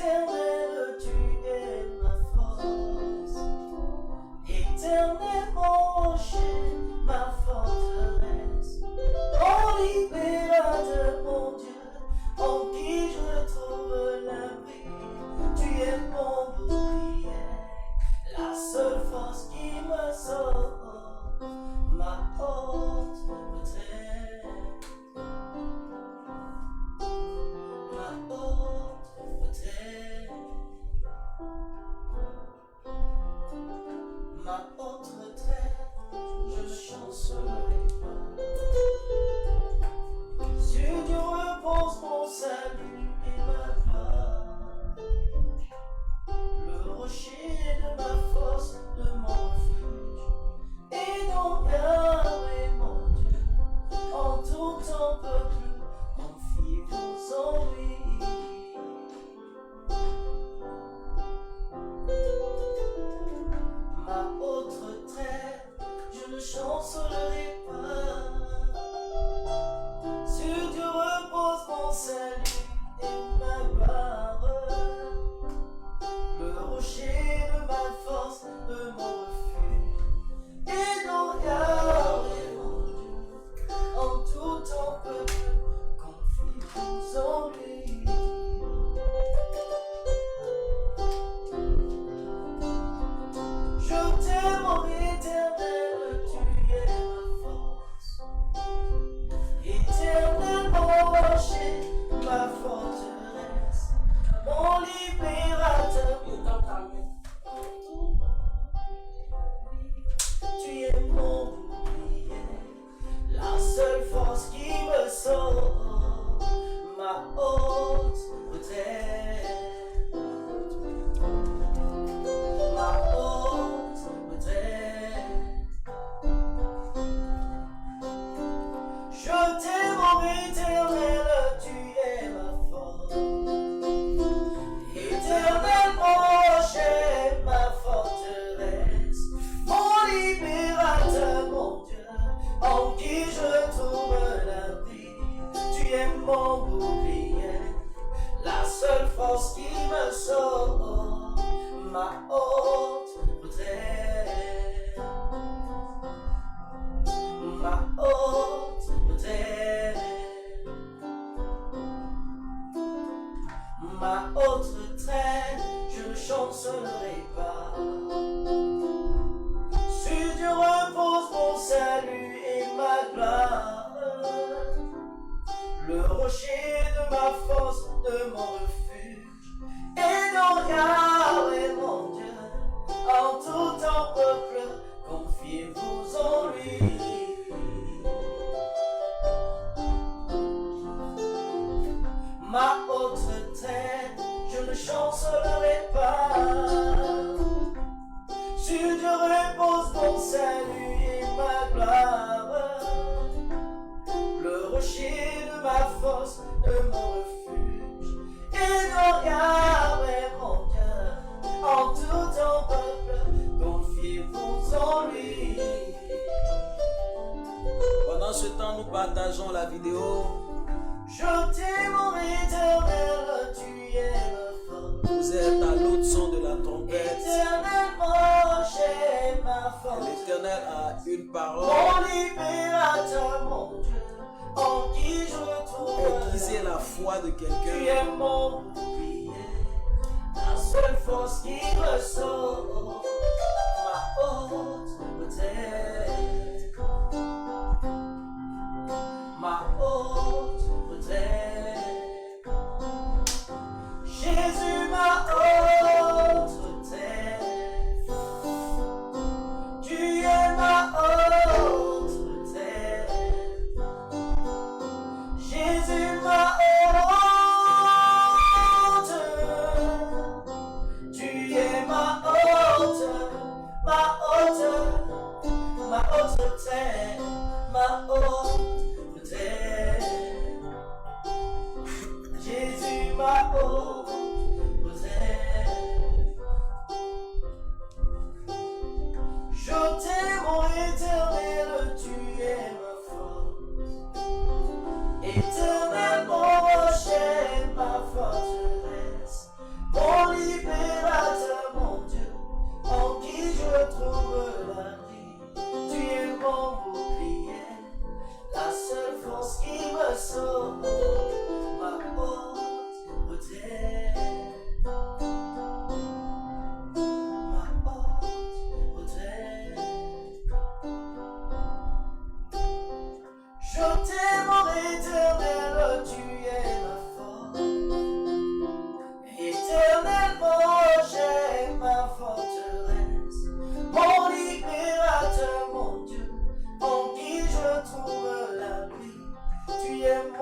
éternel, tu es ma force. Éternel, mon rocher, ma forteresse, mon libérateur, mon Dieu, en qui je trouve l'abri. Tu es mon bouclier, la seule force qui me sauve, ma haute retraite, ma haute retraite, ma haute retraite, je ne chancellerai pas. Sur Dieu repose mon salut et ma gloire, le rocher de ma force, de mon refuge, et donc Yahweh mon Dieu, en tout ton peuple, confie-vous en lui. Ma haute retraite, je ne chancellerai pas. Sur Dieu repose mon salut et ma gloire, le rocher de ma force, de mon refuge, et non Yahweh mon Dieu, en tout ton peuple, confie-vous en lui. Je t'aime, mon éternel, tu es ma force. Éternel, mon rocher, ma forteresse, mon libérateur. Tu es mon bouclier, la seule force qui me sauve, ma haute retraite, ma haute retraite. Je t'aime, mon éternel, tu es ma force. Éternel, mon rocher, ma forteresse, mon libérateur, mon Dieu, en qui je trouve l'abri. Tu es mon bouclier, la seule force qui me sauve, ma haute retraite, ma haute retraite, ma haute retraite, je ne chancellerai pas. Sur Dieu repose mon salut et ma gloire, le rocher de ma force, de mon refuge, et non Yahweh mon Dieu, en tout ton peuple, confiez-vous en lui. Ma haute retraite, je ne chancellerai pas. Sur Dieu repose mon salut et ma gloire, le rocher de ma force, de mon refuge, et non Yahweh mon Dieu, en tout ton peuple, confiez-vous en lui. Pendant ce temps, nous partageons la vidéo. Je t'aime, mon éternel, tu es ma force. Vous êtes à l'autre son de la trompette. Éternel, mon rocher, ma force. L'Éternel a une parole. Mon libérateur, mon Dieu, en qui je trouve. Aiguiser la foi de Tu quelqu'un. es mon bouclier, la seule force qui me sauve, ma haute retraite, ma haute retraite. Jésus, ma haute retraite, tu es ma haute retraite. Jésus, ma haute, tu es ma haute, ma haute, ma haute retraite, ma haute retraite. Jésus, ma haute retraite. Je t'aime, mon éternel, tu es ma force. Éternel, mon rocher, ma forteresse, mon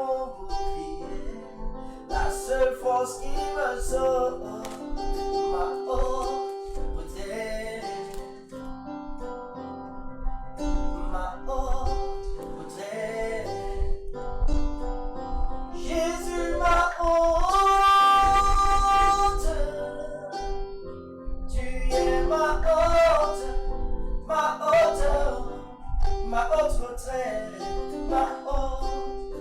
mon bouclier, la seule force qui me sauve, ma haute retraite, ma haute retraite. Jésus, ma haute, tu es ma haute retraite, ma haute retraite. Jésus, ma haute retraite.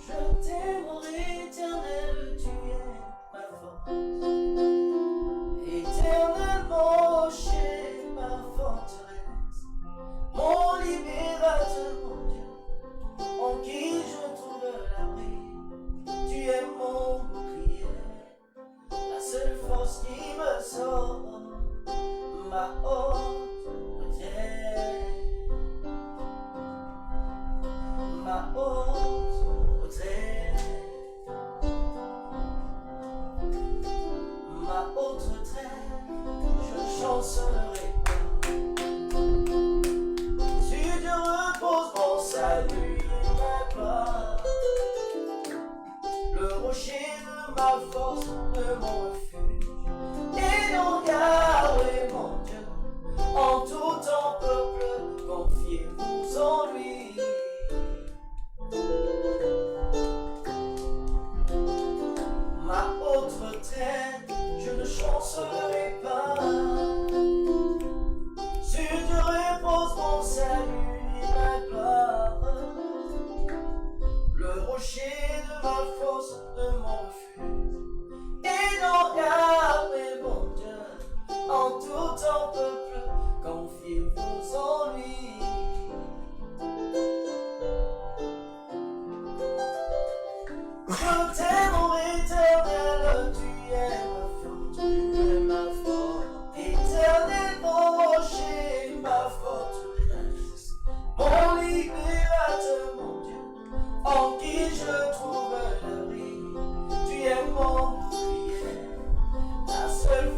Je t'aime, mon éternel, tu es ma force. Éternel, mon rocher, ma forteresse, mon libérateur, mon Dieu, en qui je trouve la vie. Tu es mon bouclier, la seule force qui me sauve, ma haute retraite, ma haute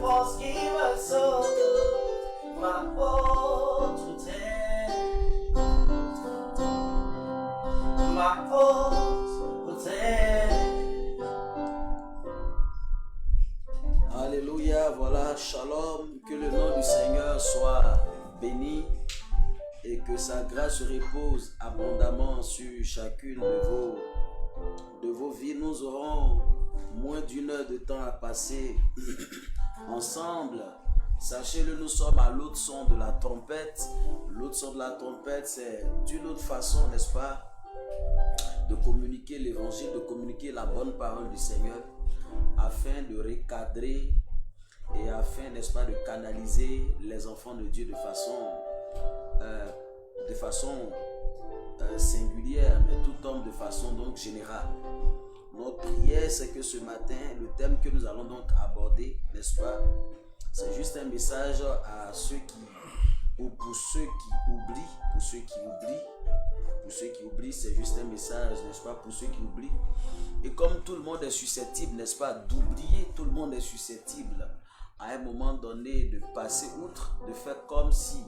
force qui me sauve. Shalom, que le nom du Seigneur soit béni et que sa grâce repose abondamment sur chacune de vos vies. Nous aurons moins d'une heure de temps à passer ensemble. Sachez-le, nous sommes à l'autre son de la trompette. L'autre son de la trompette, c'est une autre façon, n'est-ce pas, de communiquer l'évangile, de communiquer la bonne parole du Seigneur, afin de recadrer et afin, n'est-ce pas, de canaliser les enfants de Dieu de façon singulière, mais tout homme de façon donc générale. Notre prière, c'est que ce matin, le thème que nous allons donc aborder, n'est-ce pas, c'est juste un message à ceux qui, ou pour ceux qui oublient, c'est juste un message, n'est-ce pas, pour ceux qui oublient. Et comme tout le monde est susceptible, n'est-ce pas, d'oublier, tout le monde est susceptible à un moment donné de passer outre, de faire comme si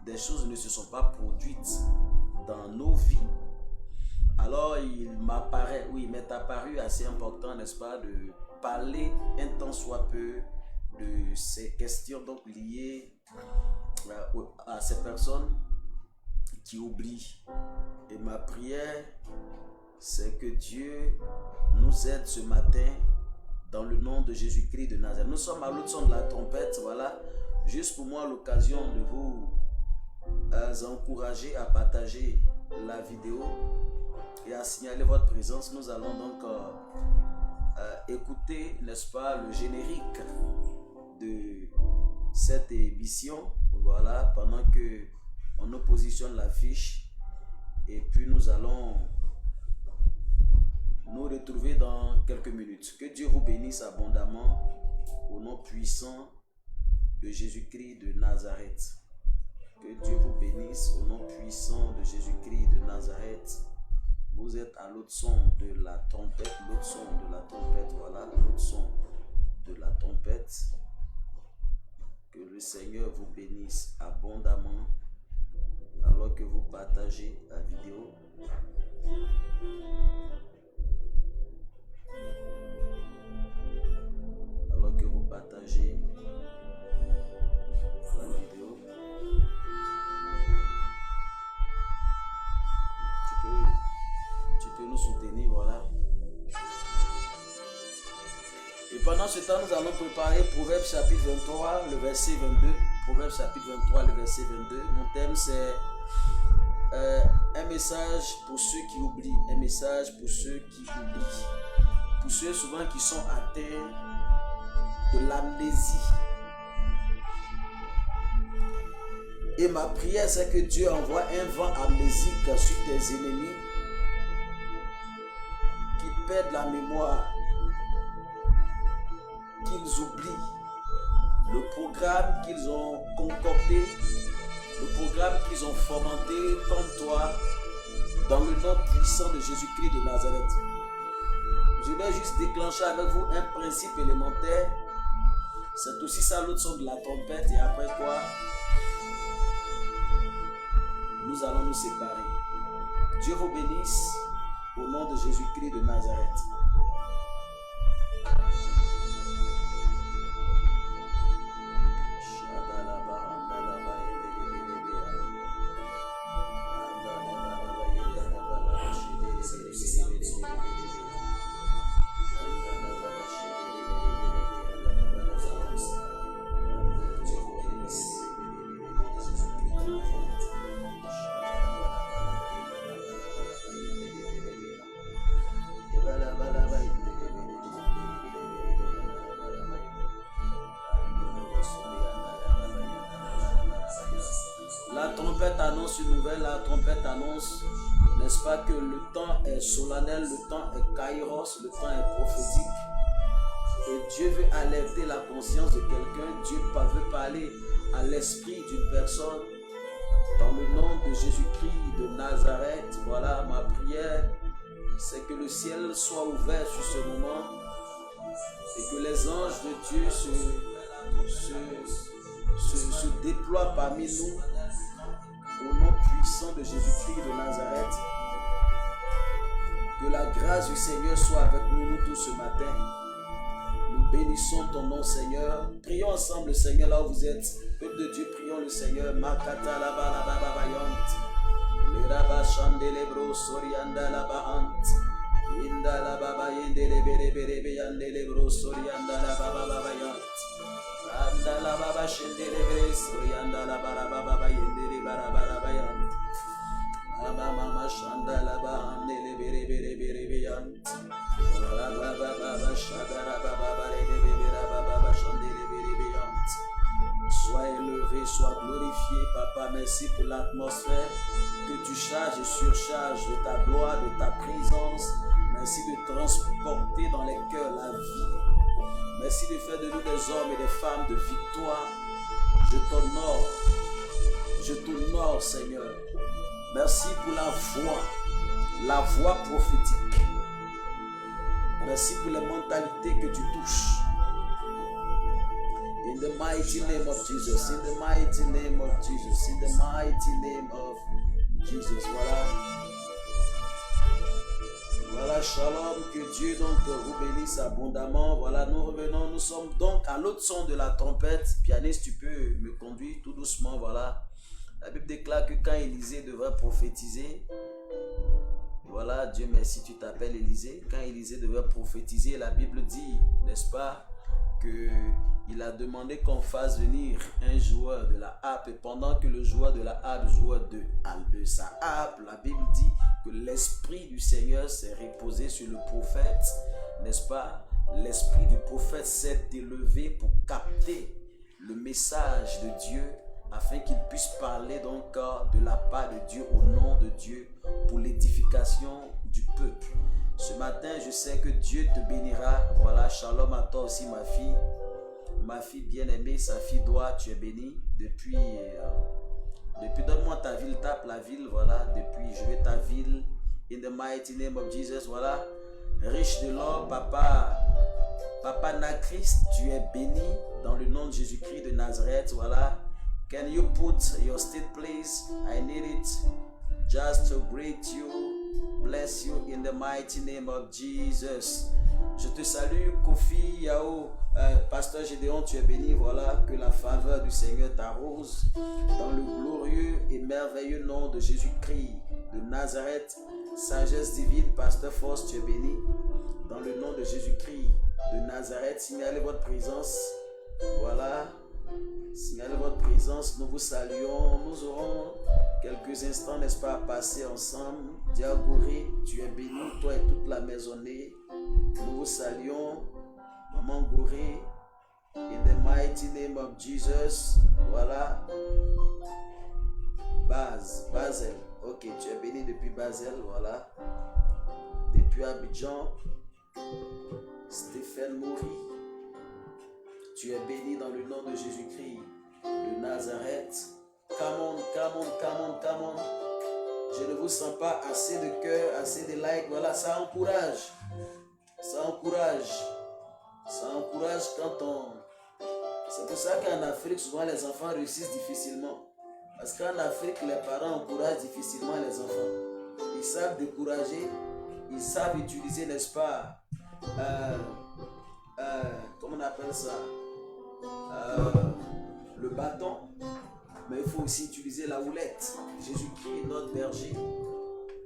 des choses ne se sont pas produites dans nos vies. Alors il m'est apparu assez important, n'est-ce pas, de parler un tant soit peu de ces questions donc liées à ces personnes qui oublient. Et ma prière, c'est que Dieu nous aide ce matin dans le nom de Jésus-Christ de Nazareth. Nous sommes à l'autre son de la trompette, voilà, juste pour moi l'occasion de vous encourager à partager la vidéo et à signaler votre présence. Nous allons donc écouter, n'est-ce pas, le générique de cette émission, voilà, pendant que on nous positionne l'affiche, et puis nous allons nous retrouver dans quelques minutes. Que Dieu vous bénisse abondamment au nom puissant de Jésus-Christ de Nazareth. Que Dieu vous bénisse au nom puissant de Jésus-Christ de Nazareth. Vous êtes à l'autre son de la trompette, l'autre son de la trompette, voilà, l'autre son de la trompette. Que le Seigneur vous bénisse abondamment alors que vous partagez la vidéo. Alors que vous partagez la vidéo. Tu peux nous soutenir, voilà. Et pendant ce temps, nous allons préparer Proverbes chapitre 23, le verset 22. Proverbes chapitre 23, le verset 22. Mon thème, c'est un message pour ceux qui oublient. Un message pour ceux qui oublient. Pour ceux souvent qui sont atteints de l'amnésie. Et ma prière, c'est que Dieu envoie un vent amnésique sur tes ennemis qui perdent la mémoire, qu'ils oublient le programme qu'ils ont concocté, le programme qu'ils ont fomenté comme toi, dans le nom puissant de Jésus-Christ de Nazareth. Je vais juste déclencher avec vous un principe élémentaire. C'est aussi ça l'autre son de la trompette, et après quoi nous allons nous séparer. Dieu vous bénisse au nom de Jésus-Christ de Nazareth. Une nouvelle, la trompette annonce, n'est-ce pas, que le temps est solennel, le temps est kairos, le temps est prophétique, et Dieu veut alerter la conscience de quelqu'un. Dieu veut parler à l'esprit d'une personne dans le nom de Jésus-Christ de Nazareth. Voilà, ma prière, c'est que le ciel soit ouvert sur ce moment et que les anges de Dieu se déploient parmi nous. Au nom puissant de Jésus-Christ de Nazareth, que la grâce du Seigneur soit avec nous tous ce matin. Nous Bénissons ton nom, Seigneur. Prions ensemble, Seigneur, là où vous êtes. Peuple de Dieu, prions le Seigneur. Makata la ba la ba ba ba yant. Le raba chande le bro sorianda la ba hant. Inda la ba ba yende le bere bere be yande le bro sorianda la ba ba ba ba yant. Anda la ba ba shende le bere sorianda la ba la ba ba ba yende le ba la ba la ba yant. Mama mama shanda la ba hande le bere bere bere be yant. Sois élevé, sois glorifié, Papa. Merci pour l'atmosphère que tu charges et surcharges de ta gloire, de ta présence. Merci de transporter dans les cœurs la vie. Merci de faire de nous des hommes et des femmes de victoire. Je t'honore, Seigneur. Merci pour la voix prophétique. Merci pour les mentalités que tu touches. In the mighty name of Jesus. In the mighty name of Jesus. In the mighty name of Jesus. Voilà, shalom. Que Dieu donc vous bénisse abondamment. Voilà, nous revenons. Nous sommes donc à l'autre son de la trompette. Pianiste, tu peux me conduire tout doucement. Voilà. La Bible déclare que quand Élisée devrait prophétiser, voilà, Dieu merci, tu t'appelles Élisée. Quand Élisée devait prophétiser, la Bible dit, n'est-ce pas, qu'il a demandé qu'on fasse venir un joueur de la harpe. Et pendant que le joueur de la harpe jouait de sa harpe, la Bible dit que l'Esprit du Seigneur s'est reposé sur le prophète, n'est-ce pas? L'Esprit du prophète s'est élevé pour capter le message de Dieu, afin qu'il puisse parler donc de la part de Dieu, au nom de Dieu, pour l'édification du peuple. Ce matin, je sais que Dieu te bénira. Voilà, shalom à toi aussi, ma fille bien-aimée, sa fille Doua, tu es bénie. Depuis donne-moi ta ville, tape la ville, voilà, depuis, je veux ta ville, in the mighty name of Jesus, voilà. Riche de l'or, Papa Nachrist, tu es béni dans le nom de Jésus-Christ de Nazareth, voilà. Can you put your state please? I need it just to greet you, bless you in the mighty name of Jesus. Je te salue, Kofi Yao, Pasteur Gédéon, tu es béni, voilà, que la faveur du Seigneur t'arrose dans le glorieux et merveilleux nom de Jésus-Christ de Nazareth. Sagesse divine, Pasteur Force, tu es béni dans le nom de Jésus-Christ de Nazareth. Signalez votre présence, voilà. Signalez votre présence, nous vous saluons. Nous aurons quelques instants, n'est-ce pas, à passer ensemble. Diagouré, tu es béni, toi et toute la maisonnée. Nous vous saluons. Maman Gouré, in the mighty name of Jesus. Voilà. Basel. Ok, tu es béni depuis Basel, voilà. Depuis Abidjan. Stéphane Moury. Tu es béni dans le nom de Jésus-Christ de Nazareth. Come on. Je ne vous sens pas assez de cœur, assez de likes. Voilà, ça encourage quand on... C'est pour ça qu'en Afrique, souvent les enfants réussissent difficilement. Parce qu'en Afrique, les parents encouragent difficilement les enfants. Ils savent décourager, ils savent utiliser, n'est-ce pas, comment on appelle ça, le bâton, mais il faut aussi utiliser la houlette. Jésus-Christ, notre berger,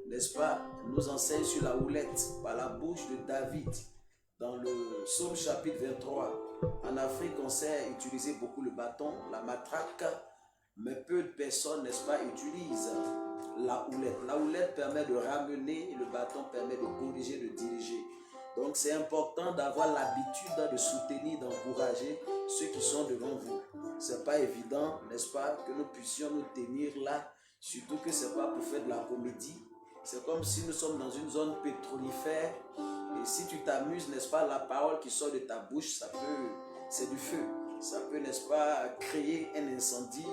n'est-ce pas, nous enseigne sur la houlette par la bouche de David dans le Psaume chapitre 23. En Afrique, on sait utiliser beaucoup le bâton, la matraque, mais peu de personnes, n'est-ce pas, utilisent la houlette. La houlette permet de ramener, le bâton permet de corriger, de diriger. Donc c'est important d'avoir l'habitude de soutenir, d'encourager ceux qui sont devant vous. C'est pas évident, n'est-ce pas, que nous puissions nous tenir là, surtout que c'est pas pour faire de la comédie. C'est comme si nous sommes dans une zone pétrolifère et si tu t'amuses, n'est-ce pas, la parole qui sort de ta bouche, c'est du feu. Ça peut, n'est-ce pas, créer un incendie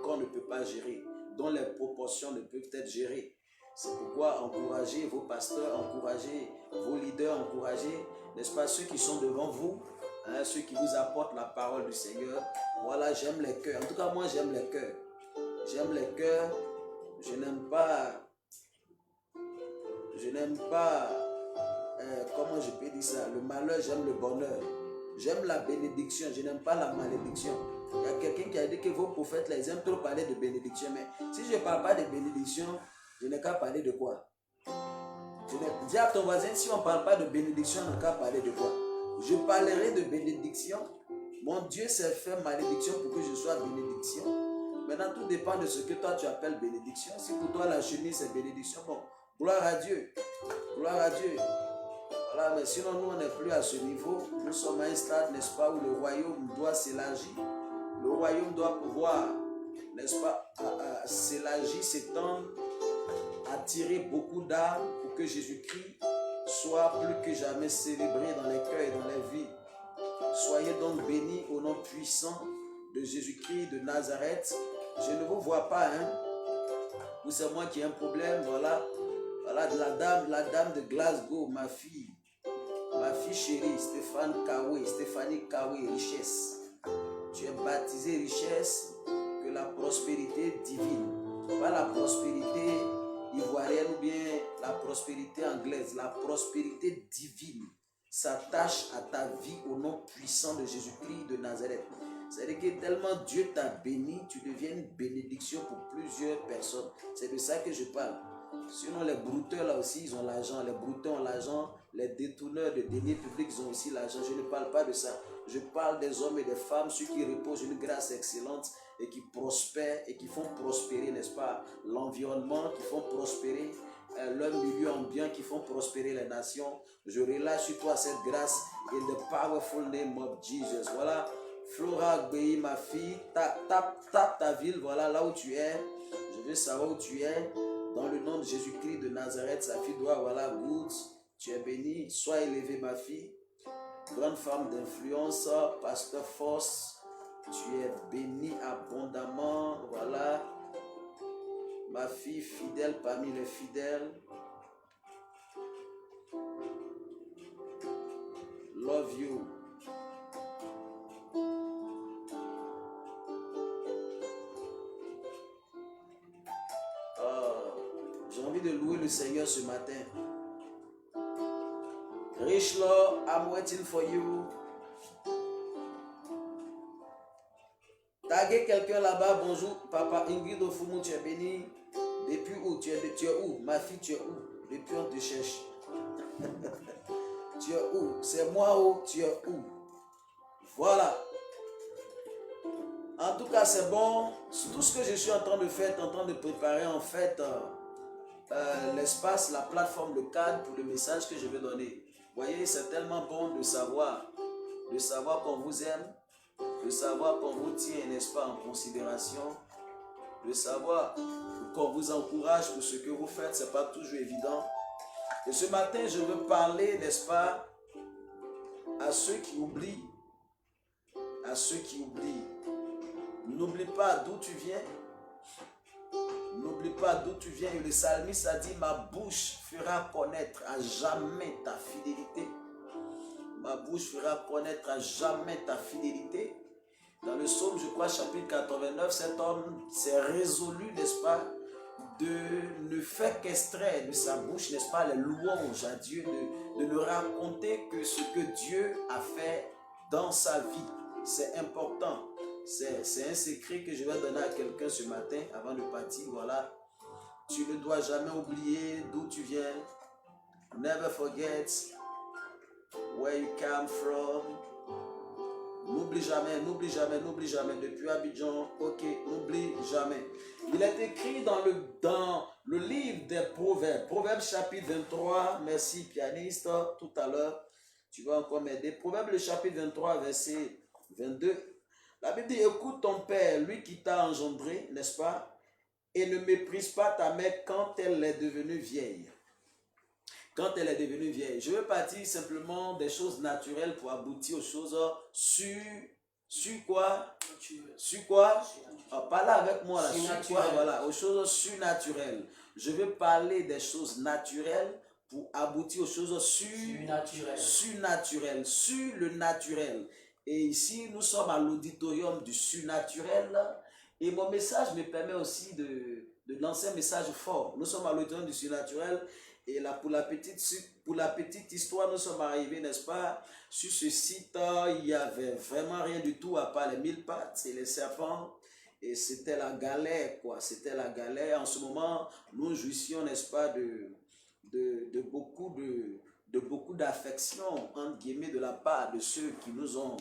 qu'on ne peut pas gérer, dont les proportions ne peuvent être gérées. C'est pourquoi encouragez vos pasteurs, encouragez vos leaders, encouragez, n'est-ce pas, ceux qui sont devant vous, hein, ceux qui vous apportent la parole du Seigneur. Voilà, j'aime les cœurs. En tout cas, moi, j'aime les cœurs. J'aime les cœurs. Je n'aime pas, comment je peux dire ça, le malheur, j'aime le bonheur. J'aime la bénédiction, je n'aime pas la malédiction. Il y a quelqu'un qui a dit que vos prophètes, là, ils aiment trop parler de bénédiction. Mais si je ne parle pas de bénédiction, je n'ai qu'à parler de quoi? Dis à ton voisin, si on ne parle pas de bénédiction, on n'a qu'à parler de quoi? Je parlerai de bénédiction. Mon Dieu s'est fait malédiction pour que je sois bénédiction. Maintenant, tout dépend de ce que toi tu appelles bénédiction. Si pour toi la chemise c'est bénédiction, bon, gloire à Dieu. Gloire à Dieu. Voilà, mais sinon nous on n'est plus à ce niveau. Nous sommes à un stade, n'est-ce pas, où le royaume doit s'élargir. Le royaume doit pouvoir, n'est-ce pas, s'élargir, s'étendre, attirer beaucoup d'âmes pour que Jésus-Christ soit plus que jamais célébré dans les cœurs et dans les vies. Soyez donc bénis au nom puissant de Jésus-Christ de Nazareth. Je ne vous vois pas, hein. Ou c'est moi qui ai un problème, voilà. Voilà, la dame de Glasgow, ma fille chérie, Stéphanie Kawé, richesse. Tu es baptisée richesse, que la prospérité divine, pas la prospérité ivoirienne ou bien la prospérité anglaise, la prospérité divine s'attache à ta vie au nom puissant de Jésus-Christ de Nazareth. C'est-à-dire que tellement Dieu t'a béni, tu deviens une bénédiction pour plusieurs personnes. C'est de ça que je parle. Sinon, les brouteurs là aussi, ils ont l'argent. Les brouteurs ont l'argent. Les détourneurs de deniers publics, ils ont aussi l'argent. Je ne parle pas de ça. Je parle des hommes et des femmes, ceux qui reposent une grâce excellente et qui prospèrent et qui font prospérer, n'est-ce pas, l'environnement, qui font prospérer leur milieu ambiant, qui font prospérer les nations. Je relâche sur toi cette grâce in the powerful name of Jesus. Voilà, Flora Gbei, ma fille, tape ta ville, voilà là où tu es. Je veux savoir où tu es. Dans le nom de Jésus-Christ de Nazareth, sa fille doit, voilà, good. Tu es bénie, sois élevée, ma fille. Grande femme d'influence, pasteur Force, tu es bénie abondamment, voilà. Ma fille fidèle parmi les fidèles. Love you. J'ai envie de louer le Seigneur ce matin. Rich Lord, I'm waiting for you. Taguez quelqu'un là-bas. Bonjour, papa Ingrid Ofumu, tu es béni. Depuis où? Tu es où? Ma fille, tu es où? Depuis on te cherche. Tu es où? C'est moi où? Tu es où? Voilà. En tout cas, c'est bon. Tout ce que je suis en train de faire, en train de préparer en fait l'espace, la plateforme, le cadre pour le message que je vais donner. Vous voyez, c'est tellement bon de savoir qu'on vous aime, de savoir qu'on vous tient, n'est-ce pas, en considération, de savoir qu'on vous encourage pour ce que vous faites, c'est pas toujours évident. Et ce matin, je veux parler, n'est-ce pas, à ceux qui oublient, N'oublie pas d'où tu viens. N'oublie pas d'où tu viens. Et le psalmiste a dit, ma bouche fera connaître à jamais ta fidélité. Ma bouche fera connaître à jamais ta fidélité. Dans le psaume, je crois, chapitre 89, cet homme s'est résolu, n'est-ce pas, de ne faire qu'extraire de sa bouche, n'est-ce pas, les louanges à Dieu, de ne raconter que ce que Dieu a fait dans sa vie. C'est important. C'est un secret que je vais donner à quelqu'un ce matin avant de partir. Voilà. Tu ne dois jamais oublier d'où tu viens. Never forget where you come from. N'oublie jamais, n'oublie jamais, n'oublie jamais. Depuis Abidjan, ok, n'oublie jamais. Il est écrit dans le livre des Proverbes. Proverbes chapitre 23. Merci pianiste, tout à l'heure. Tu vas encore m'aider. Proverbes le chapitre 23, verset 22. La Bible dit, écoute ton père, lui qui t'a engendré, n'est-ce pas? Et ne méprise pas ta mère quand elle est devenue vieille. Quand elle est devenue vieille. Je veux partir simplement des choses naturelles pour aboutir aux choses sur quoi? Sur quoi? Parlez avec moi là. Sur quoi? Voilà, aux choses surnaturelles. Je veux parler des choses naturelles pour aboutir aux choses surnaturelles. Sur le naturel. Et ici, nous sommes à l'auditorium du surnaturel. Et mon message me permet aussi de lancer un message fort. Nous sommes à l'auditorium du surnaturel. Et là, pour la petite histoire, nous sommes arrivés, n'est-ce pas, sur ce site, il n'y avait vraiment rien du tout à part les 1000 pattes et les serpents. Et c'était la galère, quoi. C'était la galère. En ce moment, nous jouissions, n'est-ce pas, de beaucoup d'affection, entre guillemets, de la part de ceux qui nous ont,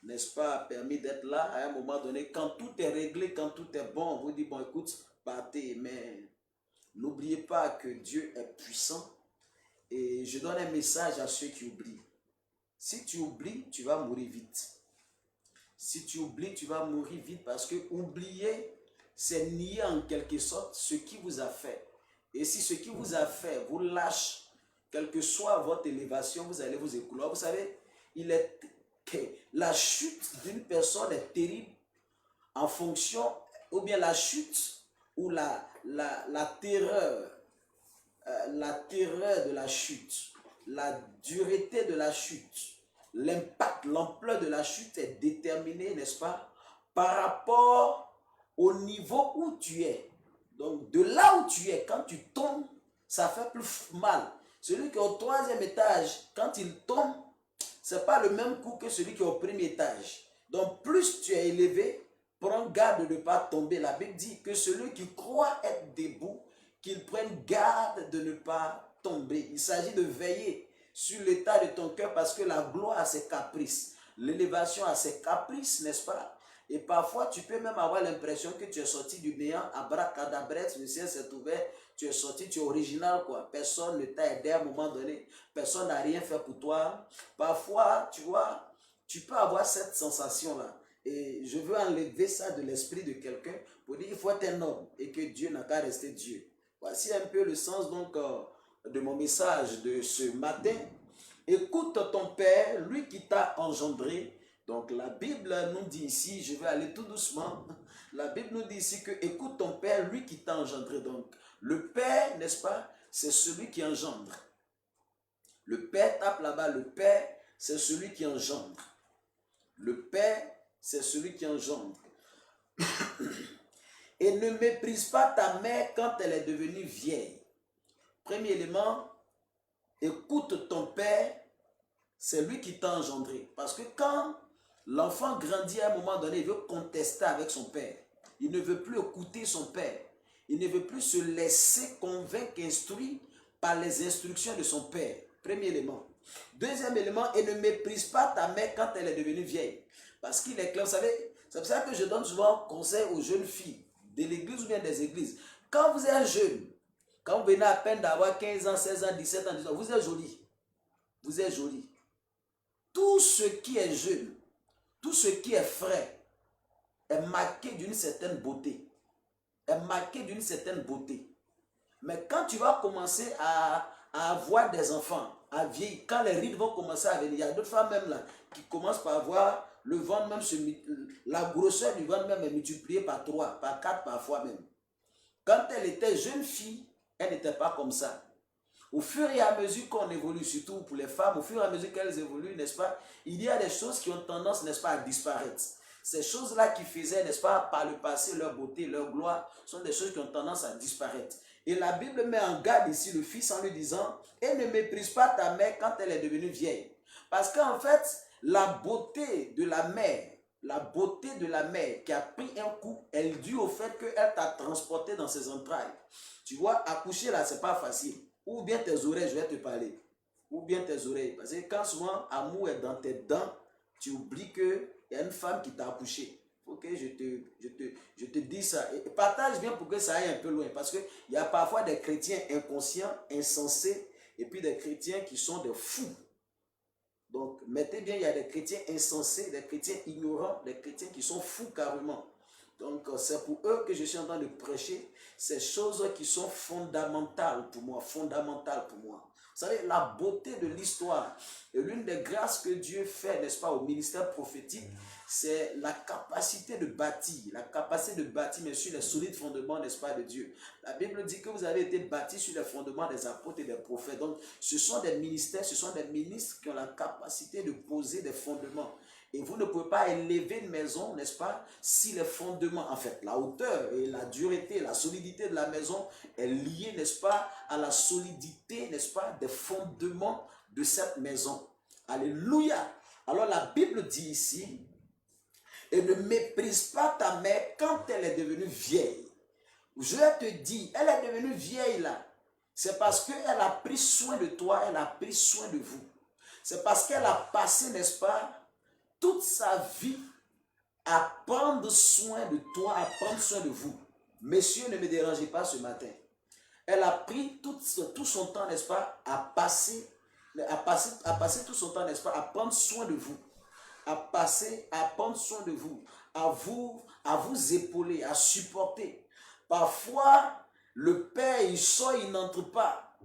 n'est-ce pas, permis d'être là à un moment donné. Quand tout est réglé, quand tout est bon, on vous dit, bon, écoute, partez, mais n'oubliez pas que Dieu est puissant. Et je donne un message à ceux qui oublient. Si tu oublies, tu vas mourir vite. Si tu oublies, tu vas mourir vite parce que oublier, c'est nier en quelque sorte ce qui vous a fait. Et si ce qui vous a fait vous lâche, quelle que soit votre élévation, vous allez vous écouler. Vous savez, il est que la chute d'une personne est terrible en fonction, ou bien la chute ou la terreur de la chute, la dureté de la chute, l'impact, l'ampleur de la chute est déterminée, n'est-ce pas, par rapport au niveau où tu es. Donc, de là où tu es, quand tu tombes, ça fait plus mal. Celui qui est au 3e étage, quand il tombe, ce n'est pas le même coup que celui qui est au 1er étage. Donc, plus tu es élevé, prends garde de ne pas tomber. La Bible dit que celui qui croit être debout, qu'il prenne garde de ne pas tomber. Il s'agit de veiller sur l'état de ton cœur parce que la gloire a ses caprices. L'élévation a ses caprices, n'est-ce pas? Et parfois, tu peux même avoir l'impression que tu es sorti du néant, abracadabrette, le ciel s'est ouvert, tu es sorti, tu es original, quoi. Personne ne t'a aidé à un moment donné, personne n'a rien fait pour toi. Parfois, tu vois, tu peux avoir cette sensation-là. Et je veux enlever ça de l'esprit de quelqu'un pour dire qu'il faut être un homme et que Dieu n'a qu'à rester Dieu. Voici un peu le sens donc de mon message de ce matin. Écoute ton Père, lui qui t'a engendré. Donc la Bible nous dit ici, je vais aller tout doucement. La Bible nous dit ici que écoute ton Père, lui qui t'a engendré. Donc le Père, n'est-ce pas, c'est celui qui engendre. Le Père, tape là-bas, le Père, c'est celui qui engendre. Le Père, c'est celui qui engendre. Et ne méprise pas ta mère quand elle est devenue vieille. Premier élément, écoute ton Père, c'est lui qui t'a engendré. Parce que quand l'enfant grandit à un moment donné, il veut contester avec son père. Il ne veut plus écouter son père. Il ne veut plus se laisser convaincre, instruire par les instructions de son père. Premier élément. Deuxième élément, et ne méprise pas ta mère quand elle est devenue vieille. Parce qu'il est clair, vous savez, c'est pour ça que je donne souvent conseil aux jeunes filles de l'église ou bien des églises. Quand vous êtes jeune, quand vous venez à peine d'avoir 15 ans, 16 ans, 17 ans, 18 ans, vous êtes jolie. Vous êtes jolie. Tout ce qui est jeune, tout ce qui est frais, est marqué d'une certaine beauté. Est marqué d'une certaine beauté. Mais quand tu vas commencer à avoir des enfants, à vieillir, quand les rides vont commencer à venir, il y a d'autres femmes même là qui commencent par avoir le ventre même, la grosseur du ventre même est multipliée par 3, par 4 parfois même. Quand elle était jeune fille, elle n'était pas comme ça. Au fur et à mesure qu'on évolue, surtout pour les femmes, au fur et à mesure qu'elles évoluent, n'est-ce pas, il y a des choses qui ont tendance, n'est-ce pas, à disparaître. Ces choses-là qui faisaient, n'est-ce pas, par le passé, leur beauté, leur gloire, sont des choses qui ont tendance à disparaître. Et la Bible met en garde ici le fils en lui disant, et ne méprise pas ta mère quand elle est devenue vieille. Parce qu'en fait, la beauté de la mère qui a pris un coup, elle est due au fait qu'elle t'a transporté dans ses entrailles. Tu vois, accoucher là, c'est pas facile. Ou bien tes oreilles, je vais te parler. Ou bien tes oreilles. Parce que quand souvent amour est dans tes dents, tu oublies qu'il y a une femme qui t'a accouché. Ok, je te dis ça. Et partage bien pour que ça aille un peu loin. Parce qu'il y a parfois des chrétiens inconscients, insensés, et puis des chrétiens qui sont des fous. Donc, mettez bien, il y a des chrétiens insensés, des chrétiens ignorants, des chrétiens qui sont fous carrément. Donc, c'est pour eux que je suis en train de prêcher ces choses qui sont fondamentales pour moi, fondamentales pour moi. Vous savez, la beauté de l'histoire et l'une des grâces que Dieu fait, n'est-ce pas, au ministère prophétique, c'est la capacité de bâtir, mais sur les solides fondements, n'est-ce pas, de Dieu. La Bible dit que vous avez été bâtis sur les fondements des apôtres et des prophètes. Donc, ce sont des ministères, ce sont des ministres qui ont la capacité de poser des fondements. Et vous ne pouvez pas élever une maison, n'est-ce pas, si les fondements, en fait, la hauteur et la dureté, la solidité de la maison est liée, n'est-ce pas, à la solidité, n'est-ce pas, des fondements de cette maison. Alléluia. Alors la Bible dit ici, et ne méprise pas ta mère quand elle est devenue vieille. Je te dis, elle est devenue vieille là. C'est parce qu'elle a pris soin de toi, elle a pris soin de vous. C'est parce qu'elle a passé, n'est-ce pas, toute sa vie à prendre soin de toi, à prendre soin de vous. Messieurs, ne me dérangez pas ce matin. Elle a pris tout son temps, n'est-ce pas, à passer tout son temps, n'est-ce pas, à prendre soin de vous. À prendre soin de vous, à vous épauler, à supporter. Parfois, le père, il sort, il n'entre pas.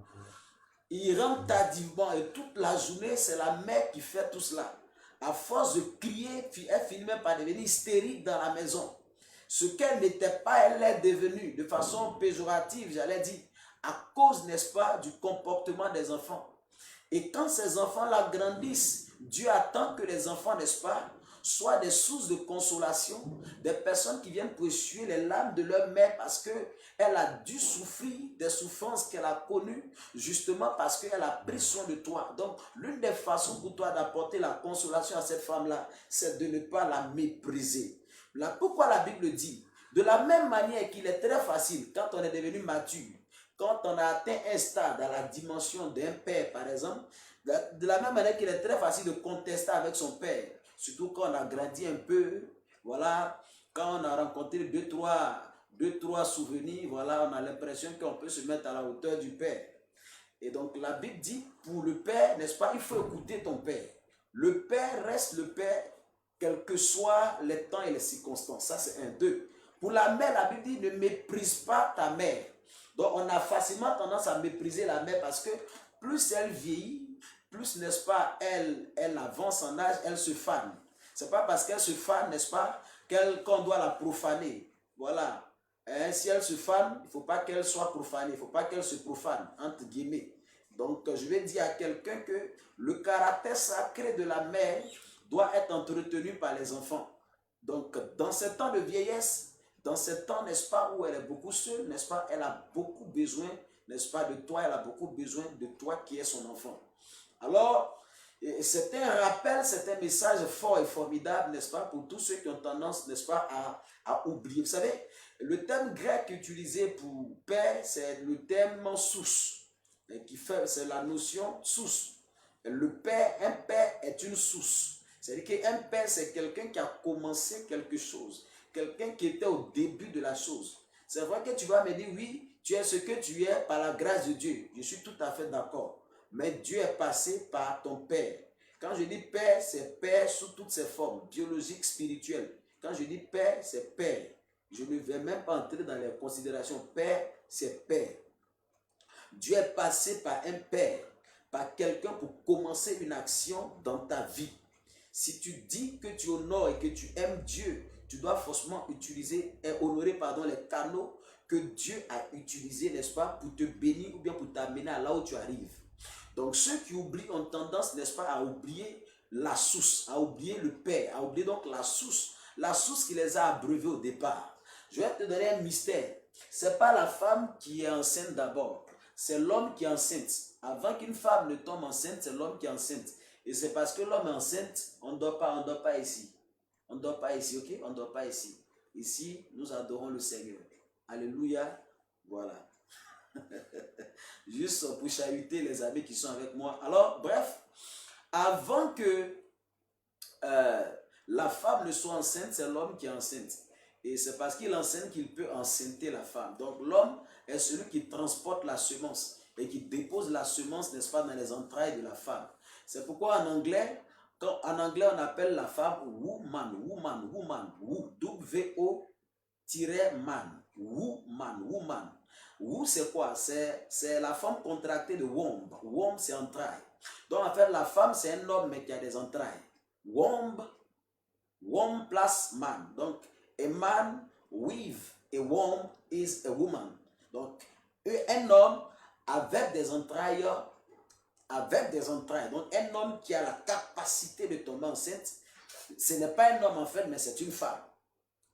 Il rentre tardivement et toute la journée, c'est la mère qui fait tout cela. À force de crier, elle finit même par devenir hystérique dans la maison. Ce qu'elle n'était pas, elle est devenue de façon péjorative, j'allais dire, à cause, n'est-ce pas, du comportement des enfants. Et quand ces enfants-là grandissent, Dieu attend que les enfants, n'est-ce pas, soient des sources de consolation, des personnes qui viennent pour essuyer les larmes de leur mère parce qu'elle a dû souffrir des souffrances qu'elle a connues, justement parce qu'elle a pris soin de toi. Donc, l'une des façons pour toi d'apporter la consolation à cette femme-là, c'est de ne pas la mépriser. Là, pourquoi la Bible dit, de la même manière qu'il est très facile, quand on est devenu mature, quand on a atteint un stade à la dimension d'un père, par exemple, de la même manière qu'il est très facile de contester avec son père, surtout quand on a grandi un peu, voilà, quand on a rencontré deux, trois souvenirs, voilà, on a l'impression qu'on peut se mettre à la hauteur du père. Et donc la Bible dit, pour le père, n'est-ce pas, il faut écouter ton père. Le père reste le père, quels que soient les temps et les circonstances. Ça, c'est un, deux. Pour la mère, la Bible dit, ne méprise pas ta mère. Donc, on a facilement tendance à mépriser la mère parce que plus elle vieillit, plus, n'est-ce pas, elle avance en âge, elle se fane. Ce n'est pas parce qu'elle se fane, n'est-ce pas, qu'on doit la profaner. Voilà. Hein, si elle se fane, il ne faut pas qu'elle soit profanée, il ne faut pas qu'elle se profane, entre guillemets. Donc, je vais dire à quelqu'un que le caractère sacré de la mère doit être entretenu par les enfants. Donc, dans ce temps de vieillesse, dans ce temps, n'est-ce pas, où elle est beaucoup seule, n'est-ce pas, elle a beaucoup besoin, n'est-ce pas, de toi, elle a beaucoup besoin de toi qui es son enfant. Alors, c'est un rappel, c'est un message fort et formidable, n'est-ce pas, pour tous ceux qui ont tendance, n'est-ce pas, à oublier. Vous savez, le terme grec utilisé pour père, c'est le terme sous, c'est la notion sous. Le père, un père est une source. C'est-à-dire qu'un père, c'est quelqu'un qui a commencé quelque chose. Quelqu'un qui était au début de la chose. C'est vrai que tu vas me dire, oui, tu es ce que tu es par la grâce de Dieu. Je suis tout à fait d'accord. Mais Dieu est passé par ton père. Quand je dis père, c'est père sous toutes ses formes, biologiques, spirituelles. Quand je dis père, c'est père. Je ne vais même pas entrer dans les considérations. Père, c'est père. Dieu est passé par un père, par quelqu'un pour commencer une action dans ta vie. Si tu dis que tu honores et que tu aimes Dieu, tu dois forcément utiliser et honorer, les canaux que Dieu a utilisés, n'est-ce pas, pour te bénir ou bien pour t'amener à là où tu arrives. Donc ceux qui oublient ont tendance, n'est-ce pas, à oublier la source, à oublier le Père, à oublier donc la source qui les a abreuvés au départ. Je vais te donner un mystère. Ce n'est pas la femme qui est enceinte d'abord, c'est l'homme qui est enceinte. Avant qu'une femme ne tombe enceinte, c'est l'homme qui est enceinte. Et c'est parce que l'homme est enceinte, on ne dort pas ici. On ne dort pas ici, ok? On ne dort pas ici. Ici, nous adorons le Seigneur. Alléluia. Voilà. Juste pour chahuter les amis qui sont avec moi. Alors, bref, avant que la femme ne soit enceinte, c'est l'homme qui est enceinte. Et c'est parce qu'il est enceinte qu'il peut enceinte la femme. Donc, l'homme est celui qui transporte la semence et qui dépose la semence, n'est-ce pas, dans les entrailles de la femme. C'est pourquoi en anglais, on appelle la femme woman, woman. Woo, c'est quoi? C'est la forme contractée de womb. Womb, c'est entraille. Donc, en fait, la femme, c'est un homme, mais qui a des entrailles. Womb plus man. Donc, a man with a womb is a woman. Donc, un homme avec des entrailles. Donc, un homme qui a la capacité de tomber enceinte Ce n'est pas un homme en fait, mais c'est une femme.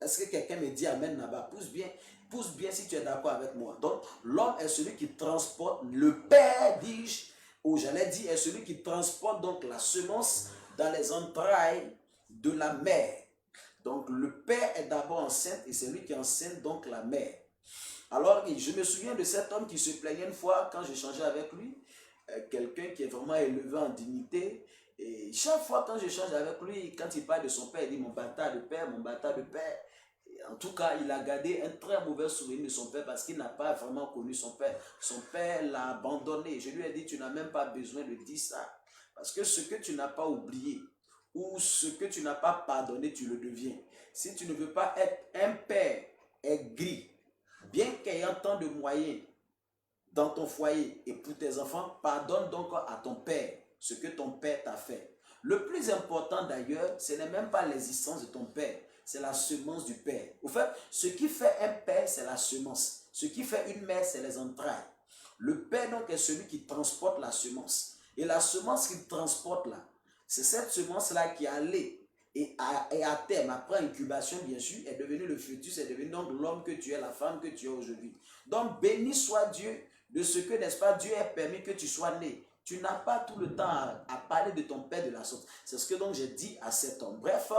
Est-ce que quelqu'un me dit amen là-bas? Pousse bien si tu es d'accord avec moi. Donc, l'homme est celui qui transporte, le père, dis-je, ou j'allais dire, est celui qui transporte donc la semence dans les entrailles de la mère. Donc, le père est d'abord enceinte et c'est lui qui enceinte donc la mère. Alors, je me souviens de cet homme qui se plaignait une fois quand j'échangeais avec lui, quelqu'un qui est vraiment élevé en dignité. Et chaque fois quand j'échange avec lui, quand il parle de son père, il dit mon bâtard de père, mon bâtard de père. Et en tout cas, il a gardé un très mauvais souvenir de son père parce qu'il n'a pas vraiment connu son père. Son père l'a abandonné. Je lui ai dit, tu n'as même pas besoin de dire ça. Parce que ce que tu n'as pas oublié ou ce que tu n'as pas pardonné, tu le deviens. Si tu ne veux pas être un père aigri, bien qu'ayant tant de moyens dans ton foyer et pour tes enfants, pardonne donc à ton père ce que ton père t'a fait. Le plus important d'ailleurs, ce n'est même pas l'existence de ton père, c'est la semence du père. Au fait, ce qui fait un père, c'est la semence. Ce qui fait une mère, c'est les entrailles. Le père donc est celui qui transporte la semence. Et la semence qu'il transporte là, c'est cette semence-là qui est allée et à terme, après incubation bien sûr, est devenue le fœtus, est devenu donc l'homme que tu es, la femme que tu es aujourd'hui. Donc béni soit Dieu de ce que, n'est-ce pas, Dieu a permis que tu sois né. Tu n'as pas tout le temps à parler de ton père de la sorte. C'est ce que donc j'ai dit à cet homme. Bref,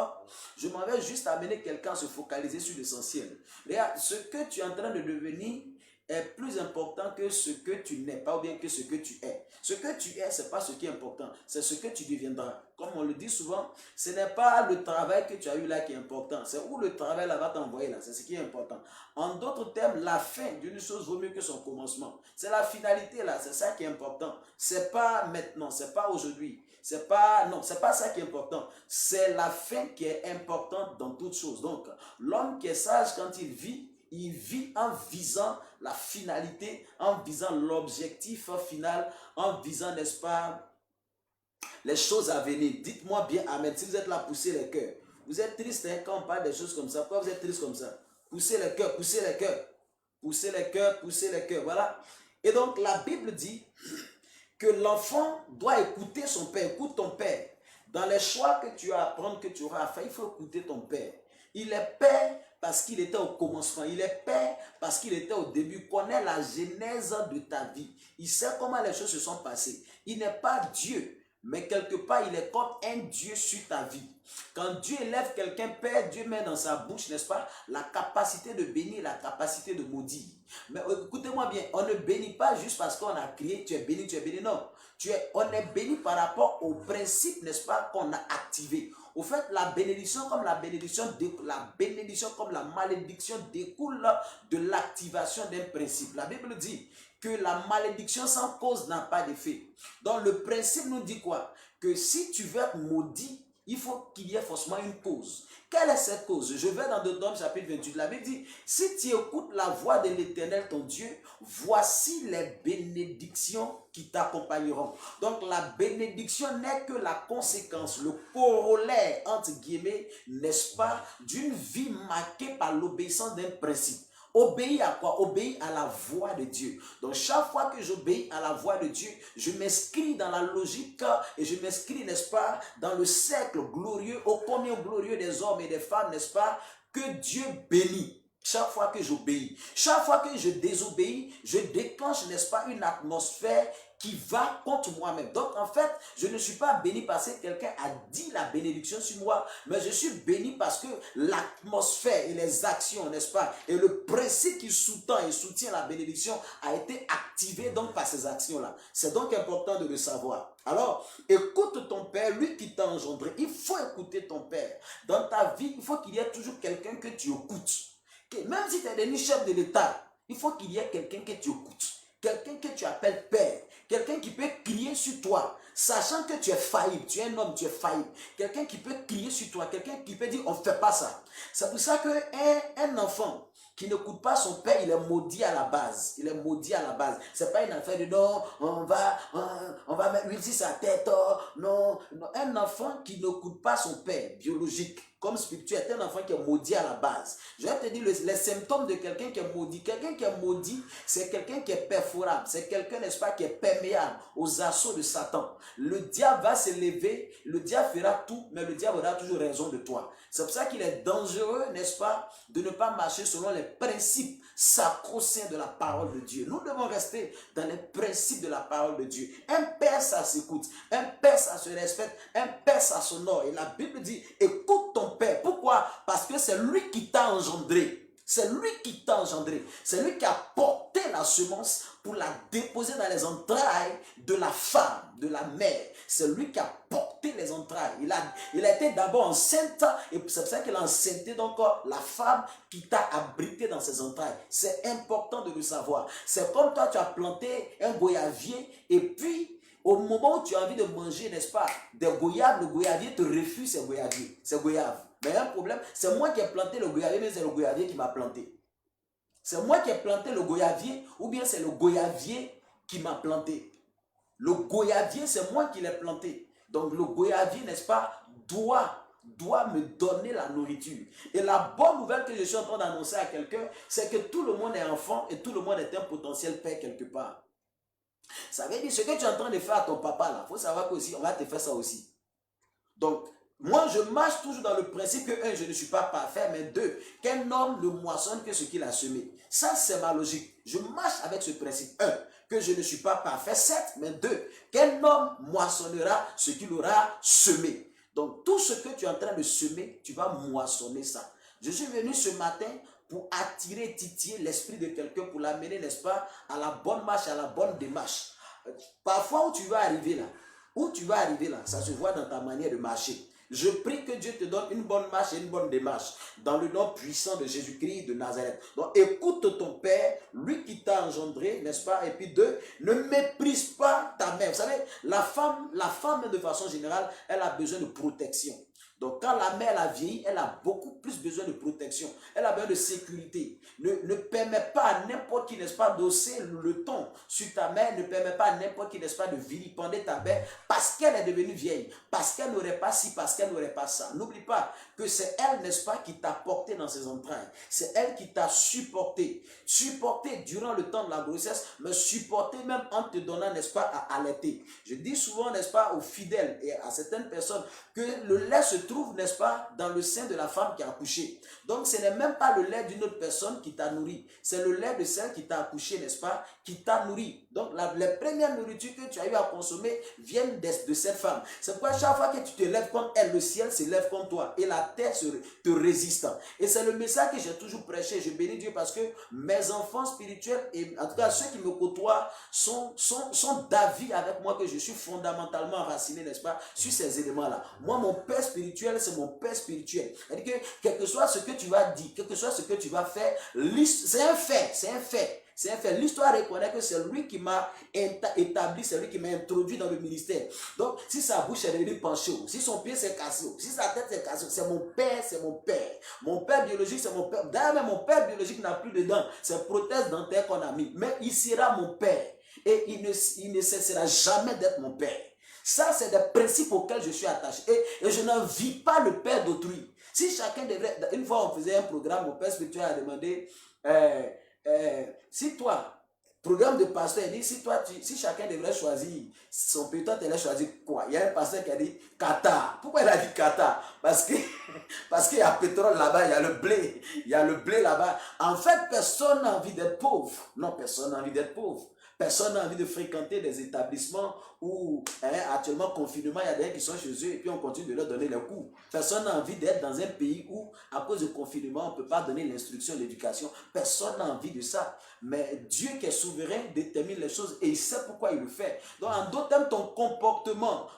je m'en vais juste amener quelqu'un à se focaliser sur l'essentiel. Regarde, ce que tu es en train de devenir est plus important que ce que tu n'es pas ou bien que ce que tu es. Ce que tu es, ce n'est pas ce qui est important, c'est ce que tu deviendras. Comme on le dit souvent, ce n'est pas le travail que tu as eu là qui est important, c'est où le travail là va t'envoyer là, c'est ce qui est important. En d'autres termes, la fin d'une chose vaut mieux que son commencement. C'est la finalité là, c'est ça qui est important. C'est pas maintenant, c'est pas aujourd'hui. C'est pas ça qui est important. C'est la fin qui est importante dans toute chose. Donc, l'homme qui est sage quand il vit en visant la finalité, en visant l'objectif final, en visant, n'est-ce pas, les choses à venir. Dites-moi bien amen. Si vous êtes là, poussez les cœurs. Vous êtes triste hein, quand on parle des choses comme ça. Pourquoi vous êtes triste comme ça? Poussez les cœurs, poussez les cœurs. Poussez les cœurs, poussez les cœurs. Voilà. Et donc, la Bible dit que l'enfant doit écouter son père. Écoute ton père. Dans les choix que tu as à prendre, que tu auras à faire, il faut écouter ton père. Il est père parce qu'il était au commencement. Il est père parce qu'il était au début. Il connaît la genèse de ta vie. Il sait comment les choses se sont passées. Il n'est pas Dieu, mais quelque part, il est comme un Dieu sur ta vie. Quand Dieu élève quelqu'un, Père, Dieu met dans sa bouche, n'est-ce pas, la capacité de bénir, la capacité de maudire. Mais écoutez-moi bien, on ne bénit pas juste parce qu'on a crié, tu es béni, non. On est béni par rapport au principe, n'est-ce pas, qu'on a activé. Au fait, la bénédiction comme la malédiction découle de l'activation d'un principe. La Bible dit que la malédiction sans cause n'a pas d'effet. Donc le principe nous dit quoi? Que si tu veux être maudit, il faut qu'il y ait forcément une cause. Quelle est cette cause? Je vais dans Deutéronome chapitre 28. La Bible dit, si tu écoutes la voix de l'Éternel ton Dieu, voici les bénédictions qui t'accompagneront. Donc la bénédiction n'est que la conséquence, le corollaire, entre guillemets, n'est-ce pas, d'une vie marquée par l'obéissance d'un principe. Obéir à quoi? Obéir à la voix de Dieu. Donc chaque fois que j'obéis à la voix de Dieu, je m'inscris dans la logique et je m'inscris, n'est-ce pas, dans le cercle glorieux, ô combien glorieux des hommes et des femmes, n'est-ce pas, que Dieu bénit. Chaque fois que j'obéis, chaque fois que je désobéis, je déclenche, n'est-ce pas, une atmosphère qui va contre moi-même. Donc en fait, je ne suis pas béni parce que quelqu'un a dit la bénédiction sur moi, mais je suis béni parce que l'atmosphère et les actions, n'est-ce pas, et le principe qui sous-tend et soutient la bénédiction a été activé donc par ces actions-là. C'est donc important de le savoir. Alors, écoute ton père, lui qui t'a engendré. Il faut écouter ton père. Dans ta vie, il faut qu'il y ait toujours quelqu'un que tu écoutes. Même si tu es devenu chef de l'État, il faut qu'il y ait quelqu'un que tu écoutes. Quelqu'un que tu appelles père. Quelqu'un qui peut crier sur toi, sachant que tu es faillible. Tu es un homme, tu es faillible. Quelqu'un qui peut crier sur toi. Quelqu'un qui peut dire, on ne fait pas ça. C'est pour ça qu'un enfant qui n'écoute pas son père, il est maudit à la base. Il est maudit à la base. Ce n'est pas une affaire de non, on va mettre l'huile sur sa tête. Non. Un enfant qui n'écoute pas son père biologique, comme spirituel, est un enfant qui est maudit à la base. Je vais te dire les symptômes de quelqu'un qui est maudit. Quelqu'un qui est maudit, c'est quelqu'un qui est perforable. C'est quelqu'un, n'est-ce pas, qui est perméable aux assauts de Satan. Le diable va se lever, le diable fera tout, mais le diable aura toujours raison de toi. C'est pour ça qu'il est dangereux, n'est-ce pas, de ne pas marcher selon les principes sacro-saints de la parole de Dieu. Nous devons rester dans les principes de la parole de Dieu. Un père, ça s'écoute. Un père, ça se respecte. Un père, ça s'honore. Et la Bible dit, écoute ton père. Pourquoi? Parce que c'est lui qui t'a engendré. C'est lui qui t'a engendré. C'est lui qui a porté la semence pour la déposer dans les entrailles de la femme, de la mère. C'est lui qui a porté les entrailles. Il a été d'abord enceinte et c'est pour ça qu'il a enceinté donc la femme qui t'a abrité dans ses entrailles. C'est important de le savoir. C'est comme toi, tu as planté un goyavier et puis au moment où tu as envie de manger, n'est-ce pas, des goyaves, le goyavier te refuse ces goyaviers, ces goyaves. Mais il y a un problème, c'est moi qui ai planté le goyavier, mais c'est le goyavier qui m'a planté. C'est moi qui ai planté le goyavier, ou bien c'est le goyavier qui m'a planté. Le goyavier, c'est moi qui l'ai planté. Donc le goyavier, n'est-ce pas, doit me donner la nourriture. Et la bonne nouvelle que je suis en train d'annoncer à quelqu'un, c'est que tout le monde est enfant et tout le monde est un potentiel père quelque part. Ça veut dire ce que tu es en train de faire à ton papa là, il faut savoir qu'aussi on va te faire ça aussi. Donc, moi je marche toujours dans le principe que un, je ne suis pas parfait, mais deux, qu'un homme ne moissonne que ce qu'il a semé. Ça c'est ma logique. Je marche avec ce principe. Un, que je ne suis pas parfait, certes, mais deux, qu'un homme moissonnera ce qu'il aura semé. Donc tout ce que tu es en train de semer, tu vas moissonner ça. Je suis venu ce matin pour attirer, titiller l'esprit de quelqu'un, pour l'amener, n'est-ce pas, à la bonne marche, à la bonne démarche. Parfois, où tu vas arriver là, ça se voit dans ta manière de marcher. Je prie que Dieu te donne une bonne marche et une bonne démarche, dans le nom puissant de Jésus-Christ de Nazareth. Donc, écoute ton Père, lui qui t'a engendré, n'est-ce pas, et puis deux, ne méprise pas ta mère. Vous savez, la femme, de façon générale, elle a besoin de protection. Donc, quand la mère a vieilli, elle a beaucoup plus besoin de protection. Elle a besoin de sécurité. Ne permets pas à n'importe qui, n'est-ce pas, d'hausser le ton sur ta mère. Ne permets pas à n'importe qui, n'est-ce pas, de vilipender ta mère parce qu'elle est devenue vieille. Parce qu'elle n'aurait pas ci, parce qu'elle n'aurait pas ça. N'oublie pas que c'est elle, n'est-ce pas, qui t'a porté dans ses entrailles. C'est elle qui t'a supporté. Supporté durant le temps de la grossesse, mais supporté même en te donnant, n'est-ce pas, à allaiter. Je dis souvent, n'est-ce pas, aux fidèles et à certaines personnes que le lait se trouve, n'est-ce pas, dans le sein de la femme qui a accouché. Donc, ce n'est même pas le lait d'une autre personne qui t'a nourri. C'est le lait de celle qui t'a accouché, n'est-ce pas, qui t'a nourri. Donc, les premières nourritures que tu as eu à consommer viennent de cette femme. C'est pourquoi chaque fois que tu te lèves comme elle, le ciel se lève comme toi et la terre te résiste. Et c'est le message que j'ai toujours prêché. Je bénis Dieu parce que mes enfants spirituels, et en tout cas ceux qui me côtoient, sont d'avis avec moi que je suis fondamentalement enraciné, n'est-ce pas, sur ces éléments-là. Moi, mon père spirituel, c'est mon père spirituel. C'est-à-dire que, quel que soit ce que tu vas dire, quel que soit ce que tu vas faire, c'est un fait, c'est un fait. C'est un fait. L'histoire reconnaît que c'est lui qui m'a établi, c'est lui qui m'a introduit dans le ministère. Donc, si sa bouche est devenue penchée, si son pied s'est cassé, si sa tête s'est cassée, c'est mon père, c'est mon père. Mon père biologique, c'est mon père. D'ailleurs, même mon père biologique n'a plus de dents. C'est prothèse dentaire qu'on a mis. Mais il sera mon père. Et il ne cessera jamais d'être mon père. Ça, c'est des principes auxquels je suis attaché. Et je n'envie pas le père d'autrui. Si chacun devrait... Une fois, on faisait un programme, mon père spirituel a demandé... si toi, programme de pasteur, il dit, si chacun devrait choisir son pays, toi, tu allais choisir quoi? Il y a un pasteur qui a dit Qatar. Pourquoi il a dit Qatar? Parce qu'il y a pétrole là-bas, il y a le blé là-bas. En fait, personne n'a envie d'être pauvre. Non, personne n'a envie d'être pauvre. Personne n'a envie de fréquenter des établissements où, actuellement, confinement, il y a des gens qui sont chez eux et puis on continue de leur donner les cours. Personne n'a envie d'être dans un pays où, à cause du confinement, on ne peut pas donner l'instruction, l'éducation. Personne n'a envie de ça. Mais Dieu qui est souverain détermine les choses et il sait pourquoi il le fait. Donc, en d'autres termes, ton comportement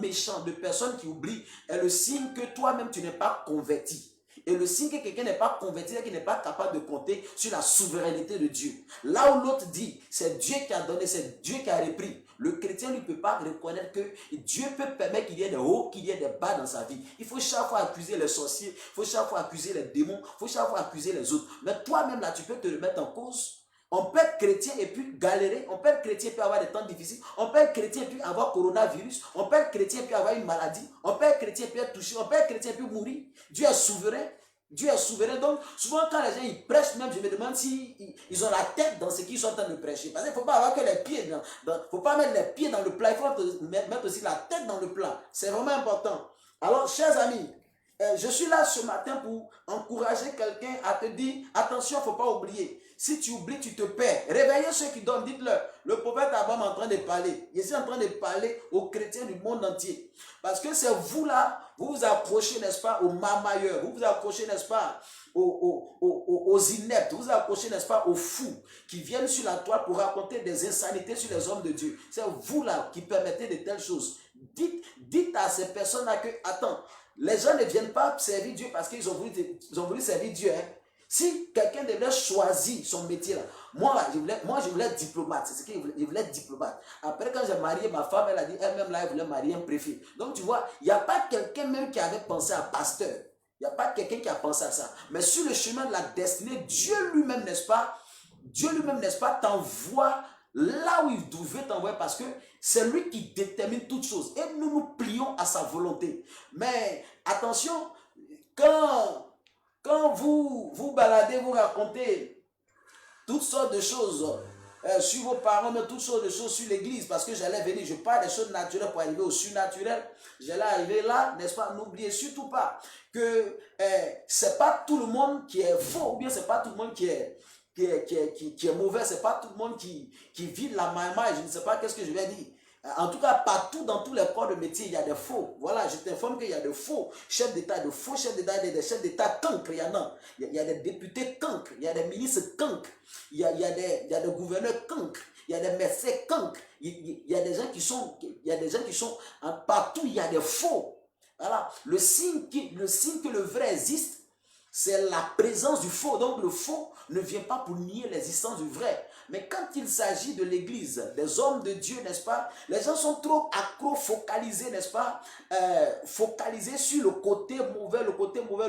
méchant de personne qui oublie est le signe que toi-même, tu n'es pas converti. Et le signe que quelqu'un n'est pas converti, c'est qu'il n'est pas capable de compter sur la souveraineté de Dieu. Là où l'autre dit, c'est Dieu qui a donné, c'est Dieu qui a repris. Le chrétien ne peut pas reconnaître que Dieu peut permettre qu'il y ait des hauts, qu'il y ait des bas dans sa vie. Il faut chaque fois accuser les sorciers, il faut chaque fois accuser les démons, il faut chaque fois accuser les autres. Mais toi-même là, tu peux te remettre en cause. On peut être chrétien et puis galérer. On peut être chrétien et puis avoir des temps difficiles. On peut être chrétien et puis avoir coronavirus. On peut être chrétien et puis avoir une maladie. On peut être chrétien et puis être touché. On peut être chrétien et puis mourir. Dieu est souverain. Dieu est souverain. Donc, souvent, quand les gens ils prêchent, même, je me demande si ils ont la tête dans ce qu'ils sont en train de prêcher. Parce qu'il ne faut pas avoir que les pieds faut pas mettre les pieds dans le plat. Il faut mettre aussi la tête dans le plat. C'est vraiment important. Alors, chers amis, je suis là ce matin pour encourager quelqu'un à te dire, attention, il ne faut pas oublier. Si tu oublies, tu te perds. Réveillez ceux qui dorment, dites-leur. Le prophète Abraham est en train de parler. Il est en train de parler aux chrétiens du monde entier. Parce que c'est vous là, vous vous accrochez, n'est-ce pas, aux marmailleurs. Vous vous accrochez, n'est-ce pas, aux ineptes. Vous vous accrochez, n'est-ce pas, aux fous qui viennent sur la toile pour raconter des insanités sur les hommes de Dieu. C'est vous là qui permettez de telles choses. Dites à ces personnes-là que, attends, les gens ne viennent pas servir Dieu parce qu'ils ont voulu servir Dieu. Hein. Si quelqu'un devait choisir son métier là, moi je voulais être diplomate, c'est ce qu'il voulait, je voulais être diplomate. Après quand j'ai marié ma femme, elle a dit elle-même là, elle voulait marier un préfet. Donc tu vois, il n'y a pas quelqu'un même qui avait pensé à pasteur. Il n'y a pas quelqu'un qui a pensé à ça. Mais sur le chemin de la destinée, Dieu lui-même, n'est-ce pas, t'envoie là où il veut t'envoyer parce que c'est lui qui détermine toutes choses. Et nous nous plions à sa volonté. Mais attention, quand vous baladez, vous racontez toutes sortes de choses sur vos parents, mais toutes sortes de choses sur l'église, parce que j'allais venir, je parle des choses naturelles pour arriver au surnaturel. J'allais arriver là, n'est-ce pas? N'oubliez surtout pas que c'est pas tout le monde qui est faux, ou bien c'est pas tout le monde qui est mauvais, c'est pas tout le monde qui vit la marmaille, je ne sais pas qu'est-ce que je vais dire. En tout cas, partout dans tous les corps de métier, il y a des faux. Voilà, je t'informe qu'il y a de faux chefs d'État, de faux chefs d'État, des chefs d'État cancres, il y en a. Il y a des députés cancres, il y a des ministres cancres, il y a des gouverneurs cancres, il y a des médecins cancres, il y a des gens qui sont, partout, il y a des faux. Voilà, le signe que le vrai existe, c'est la présence du faux. Donc le faux ne vient pas pour nier l'existence du vrai. Mais quand il s'agit de l'église, des hommes de Dieu, n'est-ce pas, les gens sont trop accro-focalisés, n'est-ce pas, focalisés sur le côté mauvais,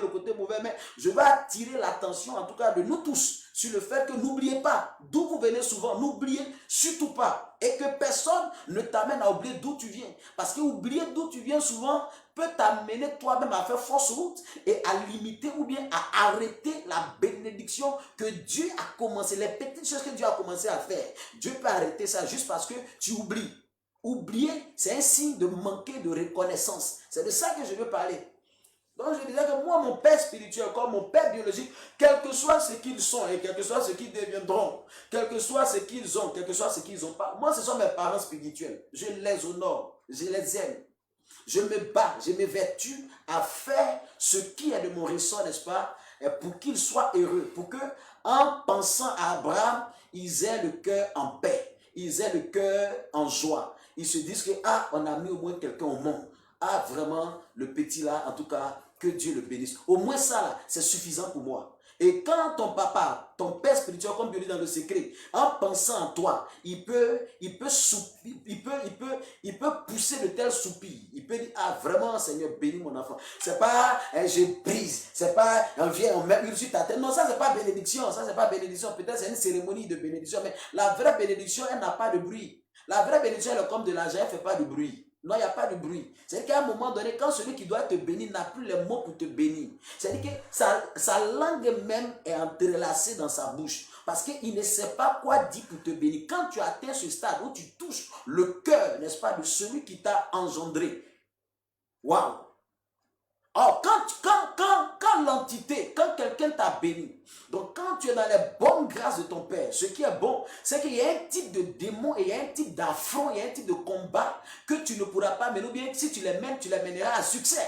mais je veux attirer l'attention, en tout cas de nous tous, sur le fait que n'oubliez pas d'où vous venez souvent, n'oubliez surtout pas, et que personne ne t'amène à oublier d'où tu viens, parce que oublier d'où tu viens souvent peut t'amener toi-même à faire fausse route et à limiter ou bien à arrêter la bénédiction que Dieu a commencé, les petites choses que Dieu a commencé à faire. Dieu peut arrêter ça juste parce que tu oublies. Oublier, c'est un signe de manquer de reconnaissance. C'est de ça que je veux parler. Donc je disais que moi, mon père spirituel, comme mon père biologique, quel que soit ce qu'ils sont et quel que soit ce qu'ils deviendront, quel que soit ce qu'ils ont, quel que soit ce qu'ils n'ont pas, moi ce sont mes parents spirituels. Je les honore, je les aime. Je me bats, je m'évertue à faire ce qui est de mon ressort, n'est-ce pas, pour qu'ils soient heureux, pour que, en pensant à Abraham, ils aient le cœur en paix, ils aient le cœur en joie. Ils se disent que, ah, on a mis au moins quelqu'un au monde. Ah, vraiment, le petit là, en tout cas, que Dieu le bénisse. Au moins ça là, c'est suffisant pour moi. Et quand ton papa, ton père spirituel, comme Dieu dit dans le secret, en pensant en toi, il peut pousser de tels soupirs. Il peut dire, ah vraiment Seigneur, bénis mon enfant. C'est pas, je brise, c'est pas, on vient, on met sur ta tête. Non, ça c'est pas bénédiction, ça c'est pas bénédiction. Peut-être c'est une cérémonie de bénédiction, mais la vraie bénédiction, elle n'a pas de bruit. La vraie bénédiction, elle est comme de l'argent, elle ne fait pas de bruit. Non, il n'y a pas de bruit. C'est-à-dire qu'à un moment donné, quand celui qui doit te bénir n'a plus les mots pour te bénir, c'est-à-dire que sa langue même est entrelacée dans sa bouche. Parce qu'il ne sait pas quoi dire pour te bénir. Quand tu atteins ce stade où tu touches le cœur, n'est-ce pas, de celui qui t'a engendré. Waouh! Or, quand l'entité, quand quelqu'un t'a béni, donc quand tu es dans les bonnes grâces de ton Père, ce qui est bon, c'est qu'il y a un type de démon et il y a un type d'affront, il y a un type de combat que tu ne pourras pas mener, ou bien si tu les mènes, tu les mèneras à succès.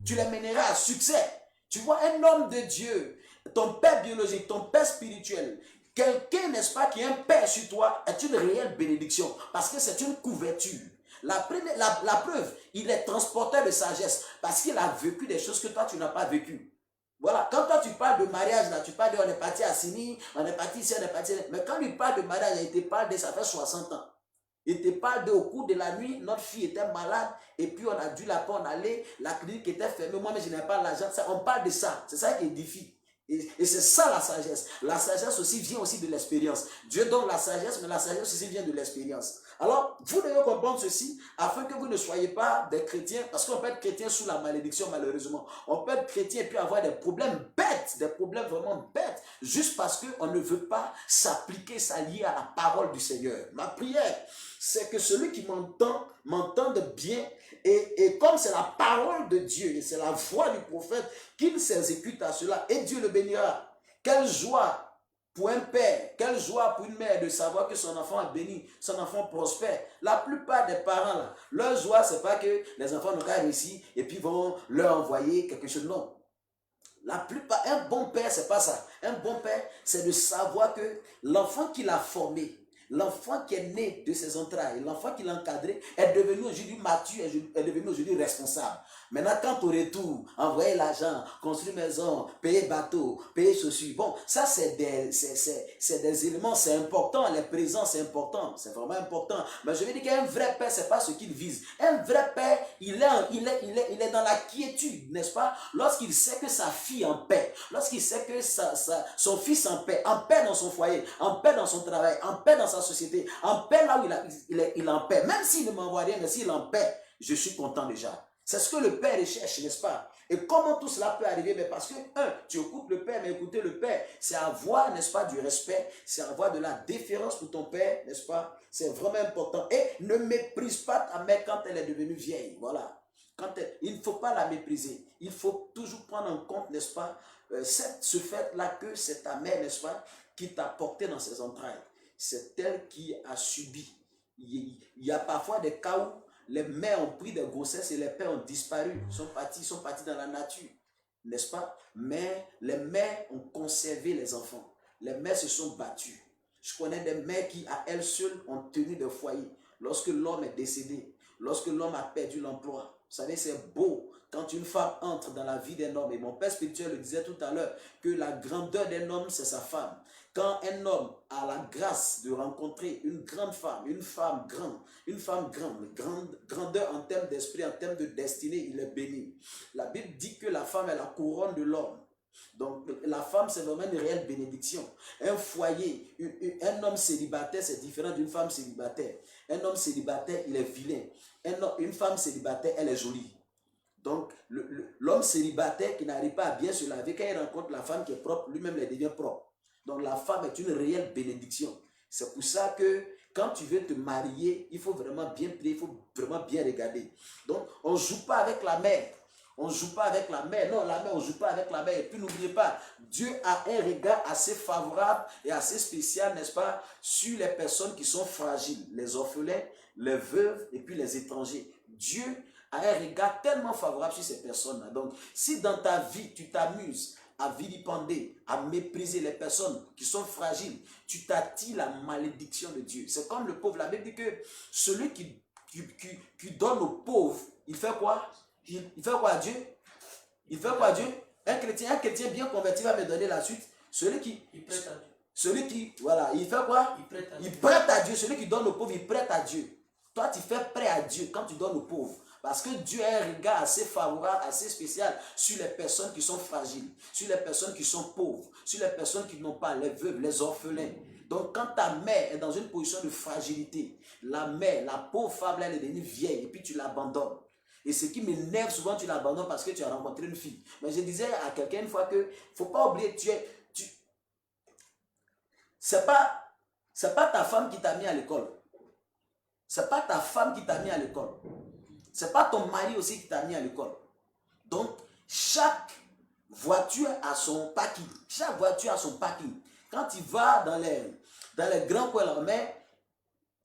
Tu les mèneras à succès. Tu vois, un homme de Dieu, ton Père biologique, ton Père spirituel, quelqu'un, n'est-ce pas, qui est un Père sur toi, est une réelle bénédiction, parce que c'est une couverture. La preuve, il est transporteur de sagesse parce qu'il a vécu des choses que toi, tu n'as pas vécues. Voilà, quand toi, tu parles de mariage, là, tu parles de on est parti à Sini, on est parti ici, on est parti... Mais quand il parle de mariage, il te parle de ça fait 60 ans. Il te parle de au cours de la nuit, notre fille était malade et puis on a dû la prendre aller, la clinique était fermée, moi, mais je n'ai pas l'argent. On parle de ça, c'est ça qui édifie. Et c'est ça la sagesse. La sagesse aussi vient aussi de l'expérience. Dieu donne la sagesse, mais la sagesse aussi vient de l'expérience. Alors, vous devez comprendre ceci, afin que vous ne soyez pas des chrétiens, parce qu'on peut être chrétien sous la malédiction, malheureusement. On peut être chrétien et puis avoir des problèmes bêtes, des problèmes vraiment bêtes, juste parce qu'on ne veut pas s'appliquer, s'allier à la parole du Seigneur. Ma prière, c'est que celui qui m'entende bien, et comme c'est la parole de Dieu, et c'est la voix du prophète, qu'il s'exécute à cela, et Dieu le bénira. Quelle joie pour un père, quelle joie pour une mère de savoir que son enfant est béni, son enfant prospère. La plupart des parents, là, leur joie, c'est pas que les enfants n'ont qu'à réussir et puis vont leur envoyer quelque chose. Non. La plupart, un bon père, c'est pas ça. Un bon père, c'est de savoir que l'enfant qu'il a formé, l'enfant qui est né de ses entrailles, l'enfant qu'il a encadré, est devenu aujourd'hui mature, est devenu aujourd'hui responsable. Maintenant, quand au retour, envoyer l'argent, construire maison, payer bateau, payer chaussures, bon, ça c'est des éléments, c'est important, les présents c'est important, c'est vraiment important. Mais je veux dire qu'un vrai père, c'est pas ce qu'il vise. Un vrai père, il est dans la quiétude, n'est-ce pas? Lorsqu'il sait que sa fille est en paix, lorsqu'il sait que son fils est en paix dans son foyer, en paix dans son travail, en paix dans sa société, en paix là où il est en paix. Même s'il ne m'envoie rien, mais s'il est en paix, je suis content déjà. C'est ce que le Père recherche, n'est-ce pas? Et comment tout cela peut arriver? Mais parce que, tu écoutes le Père, mais écouter le Père, c'est avoir, n'est-ce pas, du respect, c'est avoir de la déférence pour ton Père, n'est-ce pas? C'est vraiment important. Et ne méprise pas ta mère quand elle est devenue vieille, voilà. Il ne faut pas la mépriser. Il faut toujours prendre en compte, n'est-ce pas, ce fait-là que c'est ta mère, n'est-ce pas, qui t'a porté dans ses entrailles. C'est elle qui a subi. Il y a parfois des cas où les mères ont pris des grossesses et les pères ont disparu, sont partis dans la nature, n'est-ce pas? Mais les mères ont conservé les enfants. Les mères se sont battues. Je connais des mères qui, à elles seules, ont tenu des foyers. Lorsque l'homme est décédé, lorsque l'homme a perdu l'emploi, vous savez, c'est beau quand une femme entre dans la vie d'un homme. Et mon père spirituel le disait tout à l'heure, que la grandeur d'un homme, c'est sa femme. Quand un homme a la grâce de rencontrer une grande femme, une femme grande, grandeur en termes d'esprit, en termes de destinée, il est béni. La Bible dit que la femme est la couronne de l'homme. Donc la femme, c'est vraiment une réelle bénédiction. Un foyer, un homme célibataire, c'est différent d'une femme célibataire. Un homme célibataire, il est vilain. Une femme célibataire, elle est jolie. Donc l'homme célibataire qui n'arrive pas à bien se laver, quand il rencontre la femme qui est propre, lui-même elle devient propre. Donc la femme est une réelle bénédiction. C'est pour ça que quand tu veux te marier, il faut vraiment bien prier, il faut vraiment bien regarder. Donc on ne joue pas avec la mère. On ne joue pas avec la mère. Non, la mère, on ne joue pas avec la mère. Et puis n'oubliez pas, Dieu a un regard assez favorable et assez spécial, n'est-ce pas, sur les personnes qui sont fragiles, les orphelins, les veuves et puis les étrangers. Dieu a un regard tellement favorable sur ces personnes-là. Donc, si dans ta vie, tu t'amuses à vilipender, à mépriser les personnes qui sont fragiles, tu t'attires la malédiction de Dieu. C'est comme le pauvre. La Bible dit que celui qui donne aux pauvres, il fait quoi? Il fait quoi à Dieu? Il fait quoi à Dieu? Un chrétien bien converti va me donner la suite. Celui qui prête à Dieu. Celui qui, voilà, il fait quoi? Il prête à Dieu. Celui qui donne aux pauvres, il prête à Dieu. Toi, tu fais prêt à Dieu quand tu donnes aux pauvres. Parce que Dieu a un regard assez favorable, assez spécial sur les personnes qui sont fragiles, sur les personnes qui sont pauvres, sur les personnes qui n'ont pas, les veuves, les orphelins. Donc quand ta mère est dans une position de fragilité, la mère, la pauvre femme, elle est devenue vieille et puis tu l'abandonnes. Et ce qui m'énerve souvent, tu l'abandonnes parce que tu as rencontré une fille. Mais je disais à quelqu'un une fois que, il ne faut pas oublier, c'est pas ta femme qui t'a mis à l'école. C'est pas ta femme qui t'a mis à l'école. C'est pas ton mari aussi qui t'a mis à l'école. Donc, chaque voiture a son parking. Chaque voiture a son parking. Quand tu vas dans les grands coins,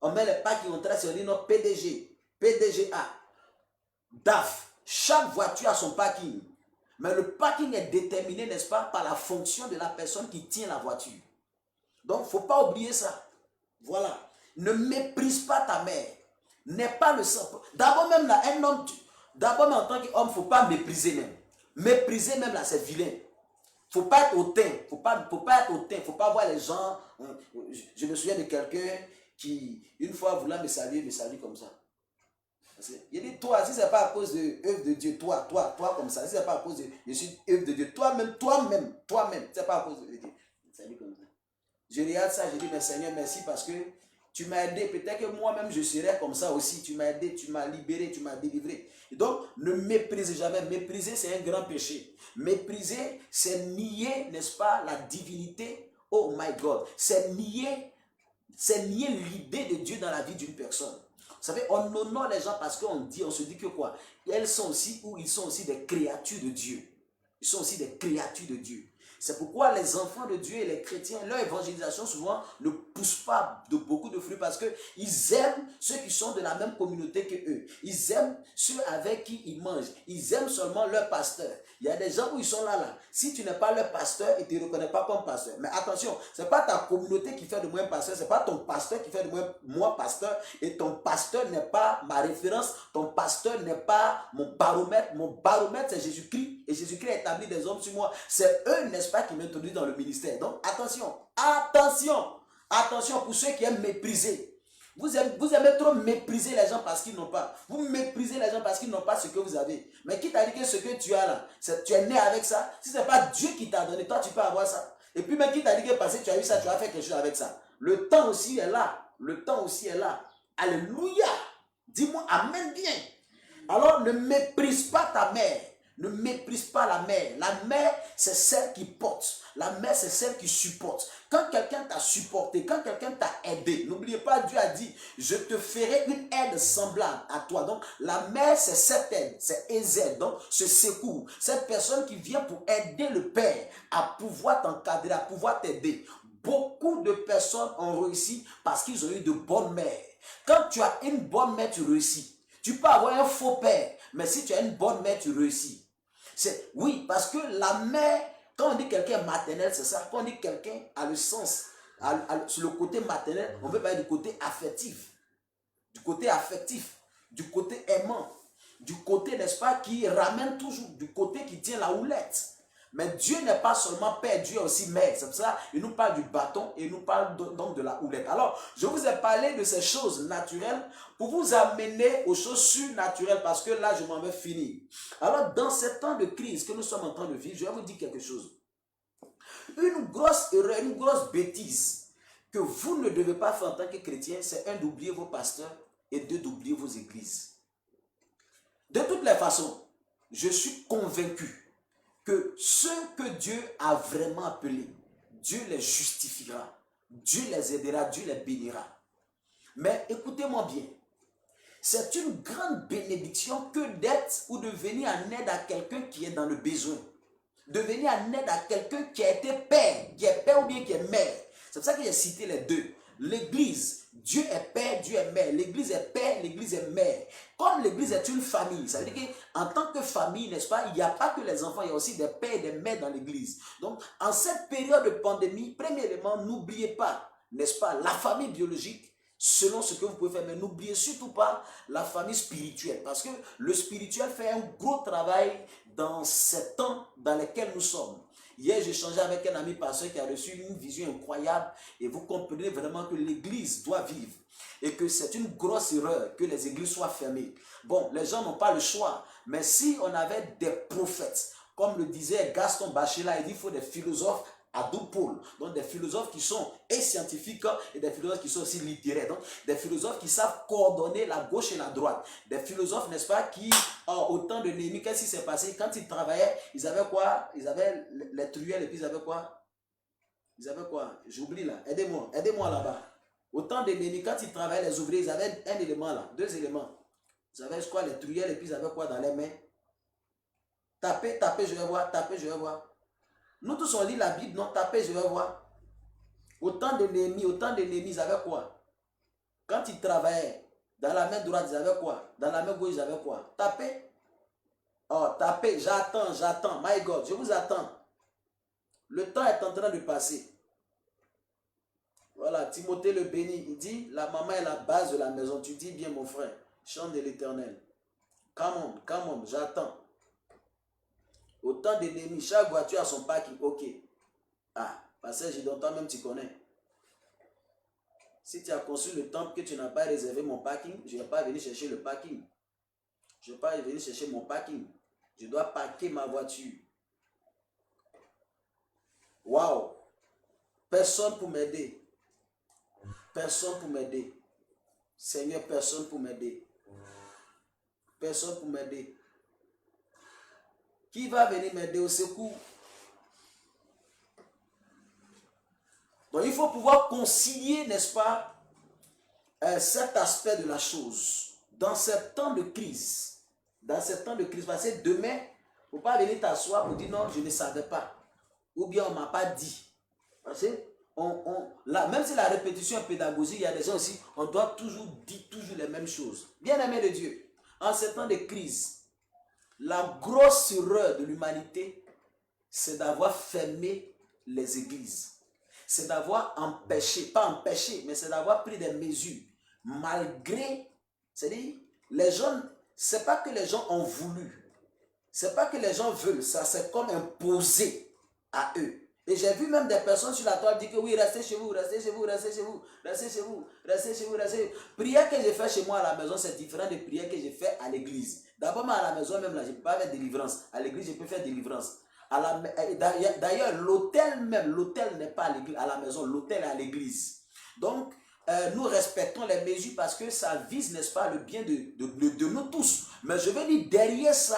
on met les parkings, on trace sur les noms PDG, PDGA, DAF. Chaque voiture a son parking. Mais le parking est déterminé, n'est-ce pas, par la fonction de la personne qui tient la voiture. Donc, il ne faut pas oublier ça. Voilà. Ne méprise pas ta mère. N'est pas le sang. D'abord même là, un homme, d'abord en tant qu'homme, il ne faut pas mépriser même. Mépriser même là, c'est vilain. Il ne faut pas être hautain. Il ne faut pas être hautain. Il ne faut pas voir les gens. Je me souviens de quelqu'un qui, une fois voulant me saluer comme ça. Il dit, toi, si ce n'est pas à cause de l'œuvre de Dieu, toi comme ça, si ce n'est pas à cause de je suis œuvre de Dieu, toi-même, c'est pas à cause de Dieu. Ça dit comme ça. Je regarde ça, je dis, mais Seigneur, merci parce que tu m'as aidé. Peut-être que moi-même, je serais comme ça aussi. Tu m'as aidé, tu m'as libéré, tu m'as délivré. Et donc, ne méprise jamais. Mépriser, c'est un grand péché. Mépriser, c'est nier, n'est-ce pas, la divinité. Oh my God. C'est nier l'idée de Dieu dans la vie d'une personne. Vous savez, on honore les gens parce qu'on se dit que quoi? Elles sont aussi, ou ils sont aussi des créatures de Dieu. Ils sont aussi des créatures de Dieu. C'est pourquoi les enfants de Dieu et les chrétiens, leur évangélisation souvent ne pousse pas de beaucoup de fruits parce qu'ils aiment ceux qui sont de la même communauté que eux. Ils aiment ceux avec qui ils mangent. Ils aiment seulement leur pasteur. Il y a des gens où ils sont là. Si tu n'es pas leur pasteur, ils ne te reconnaissent pas comme pasteur. Mais attention, ce n'est pas ta communauté qui fait de moi un pasteur, ce n'est pas ton pasteur qui fait de moi pasteur. Et ton pasteur n'est pas ma référence, ton pasteur n'est pas mon baromètre. Mon baromètre, c'est Jésus-Christ. Et Jésus-Christ a établi des hommes sur moi. C'est eux, n'est-ce pas, qui m'introduisent dans le ministère. Donc attention, attention pour ceux qui aiment mépriser. Vous aimez trop mépriser les gens parce qu'ils n'ont pas. Vous méprisez les gens parce qu'ils n'ont pas ce que vous avez. Mais qui t'a dit que ce que tu as là, tu es né avec ça? Si ce n'est pas Dieu qui t'a donné, toi tu peux avoir ça. Et puis même qui t'a dit que parce que tu as eu ça, tu as fait quelque chose avec ça. Le temps aussi est là. Le temps aussi est là. Alléluia. Dis-moi amen bien. Alors ne méprise pas ta mère. Ne méprise pas la mère. La mère, c'est celle qui porte. La mère, c'est celle qui supporte. Quand quelqu'un t'a supporté, quand quelqu'un t'a aidé, n'oubliez pas, Dieu a dit, je te ferai une aide semblable à toi. Donc, la mère, c'est cette aide, c'est Ezel, donc ce secours. Cette personne qui vient pour aider le père à pouvoir t'encadrer, à pouvoir t'aider. Beaucoup de personnes ont réussi parce qu'ils ont eu de bonnes mères. Quand tu as une bonne mère, tu réussis. Tu peux avoir un faux père, mais si tu as une bonne mère, tu réussis. Oui, parce que la mère, quand on dit quelqu'un maternel, c'est ça. Quand on dit quelqu'un a le sens, sur le côté maternel, on veut parler du côté affectif. Du côté affectif, du côté aimant, du côté, n'est-ce pas, qui ramène toujours, du côté qui tient la houlette. Mais Dieu n'est pas seulement père, Dieu est aussi mère. C'est pour ça qu'il nous parle du bâton et il nous parle donc de la houlette. Alors, je vous ai parlé de ces choses naturelles pour vous amener aux choses surnaturelles parce que là, je m'en vais finir. Alors, dans ces temps de crise que nous sommes en train de vivre, je vais vous dire quelque chose. Une grosse erreur, une grosse bêtise que vous ne devez pas faire en tant que chrétien, c'est un, d'oublier vos pasteurs et deux, d'oublier vos églises. De toutes les façons, je suis convaincu que ceux que Dieu a vraiment appelés, Dieu les justifiera, Dieu les aidera, Dieu les bénira. Mais écoutez-moi bien, c'est une grande bénédiction que d'être ou de venir en aide à quelqu'un qui est dans le besoin. De venir en aide à quelqu'un qui a été père, qui est père ou bien qui est mère. C'est pour ça que j'ai cité les deux. L'église, Dieu est père, Dieu est mère. L'église est père, l'église est mère. Comme l'église est une famille, ça veut dire qu'en tant que famille, n'est-ce pas, il n'y a pas que les enfants, il y a aussi des pères et des mères dans l'église. Donc, en cette période de pandémie, premièrement, n'oubliez pas, n'est-ce pas, la famille biologique, selon ce que vous pouvez faire, mais n'oubliez surtout pas la famille spirituelle, parce que le spirituel fait un gros travail dans ces temps dans lesquels nous sommes. Hier, j'ai échangé avec un ami pasteur qui a reçu une vision incroyable et vous comprenez vraiment que l'église doit vivre et que c'est une grosse erreur que les églises soient fermées. Bon, les gens n'ont pas le choix, mais si on avait des prophètes, comme le disait Gaston Bachela, il dit qu'il faut des philosophes à deux pôles. Donc des philosophes qui sont et scientifiques et des philosophes qui sont aussi littéraires. Donc des philosophes qui savent coordonner la gauche et la droite. Des philosophes, n'est-ce pas, qui, au temps de Néhémie, qu'est-ce qui s'est passé? Quand ils travaillaient, ils avaient quoi? Ils avaient les truelles et puis ils avaient quoi? Ils avaient quoi? J'oublie là. Aidez-moi là-bas. Au temps de Néhémie, quand ils travaillaient, les ouvriers, ils avaient un élément là, deux éléments. Ils avaient quoi? Les truelles et puis ils avaient quoi dans les mains? Tapez, je vais voir, tapez, je vais voir. Nous tous on lit la Bible, non, tapez, je vais voir. Au temps de Néhémie, ils avaient quoi? Quand ils travaillaient, dans la main droite, ils avaient quoi? Dans la main gauche, ils avaient quoi? Tapez. Oh, tapez, j'attends. My God, je vous attends. Le temps est en train de passer. Voilà, Timothée le béni, il dit, la maman est la base de la maison. Tu dis bien, mon frère, chante de l'Éternel. Come on, j'attends. Au temps de Néhémie, chaque voiture a son parking. Ok. Ah, parce que j'ai donc toi-même tu connais. Si tu as construit le temple que tu n'as pas réservé mon parking, je ne vais pas venir chercher le parking. Je ne vais pas venir chercher mon parking. Je dois parquer ma voiture. Waouh! Personne pour m'aider. Personne pour m'aider. Seigneur, personne pour m'aider. Personne pour m'aider. Qui va venir m'aider au secours? Donc il faut pouvoir concilier, n'est-ce pas, cet aspect de la chose. Dans ces temps de crise. Dans ces temps de crise. Parce que demain, il ne faut pas venir t'asseoir pour dire non, je ne savais pas. Ou bien on ne m'a pas dit. Parce que même si la répétition est pédagogique, il y a des gens aussi, on doit toujours dire toujours les mêmes choses. Bien-aimé de Dieu, en ces temps de crise, la grosse erreur de l'humanité, c'est d'avoir fermé les églises. C'est d'avoir empêché, pas empêché, mais c'est d'avoir pris des mesures. Malgré, c'est-à-dire, les gens, c'est pas que les gens ont voulu. C'est pas que les gens veulent, ça c'est comme imposé à eux. Et j'ai vu même des personnes sur la toile dire que oui, restez chez vous, restez chez vous, restez chez vous, restez chez vous, restez chez vous, restez chez vous. Prière que j'ai fait chez moi à la maison, c'est différent des prières que j'ai fait à l'église. D'abord, moi à la maison, même là, je ne peux pas faire délivrance. À l'église, je peux faire délivrance. D'ailleurs, l'autel même, l'autel n'est pas à l'église, à la maison, l'autel est à l'église. Donc, nous respectons les mesures parce que ça vise, n'est-ce pas, le bien de nous tous. Mais je veux dire, derrière ça,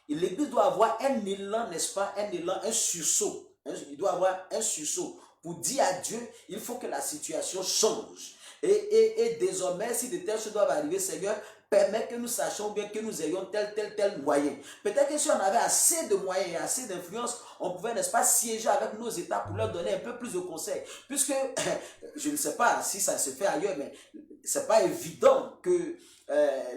l'église doit avoir un élan, n'est-ce pas, un élan, un sursaut. Il doit avoir un sursaut pour dire à Dieu, il faut que la situation change. Et désormais, si de telles choses doivent arriver, Seigneur, permet que nous sachions bien que nous ayons tel moyen. Peut-être que si on avait assez de moyens et assez d'influence, on pouvait, n'est-ce pas, siéger avec nos États pour leur donner un peu plus de conseils. Puisque, je ne sais pas si ça se fait ailleurs, mais ce n'est pas évident que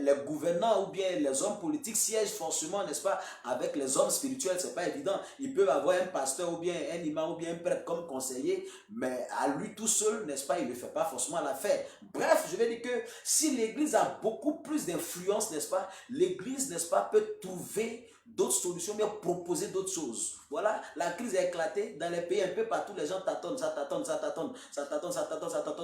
les gouvernants ou bien les hommes politiques siègent forcément, n'est-ce pas, avec les hommes spirituels. C'est pas évident. Ils peuvent avoir un pasteur ou bien un imam ou bien un prêtre comme conseiller, mais à lui tout seul, n'est-ce pas, il ne fait pas forcément l'affaire. Bref, je vais dire que si l'église a beaucoup plus d'influence, n'est-ce pas, l'église, n'est-ce pas, peut trouver d'autres solutions, bien proposer d'autres choses. Voilà, la crise a éclaté dans les pays un peu partout, les gens tâtonnent, ça tâtonne,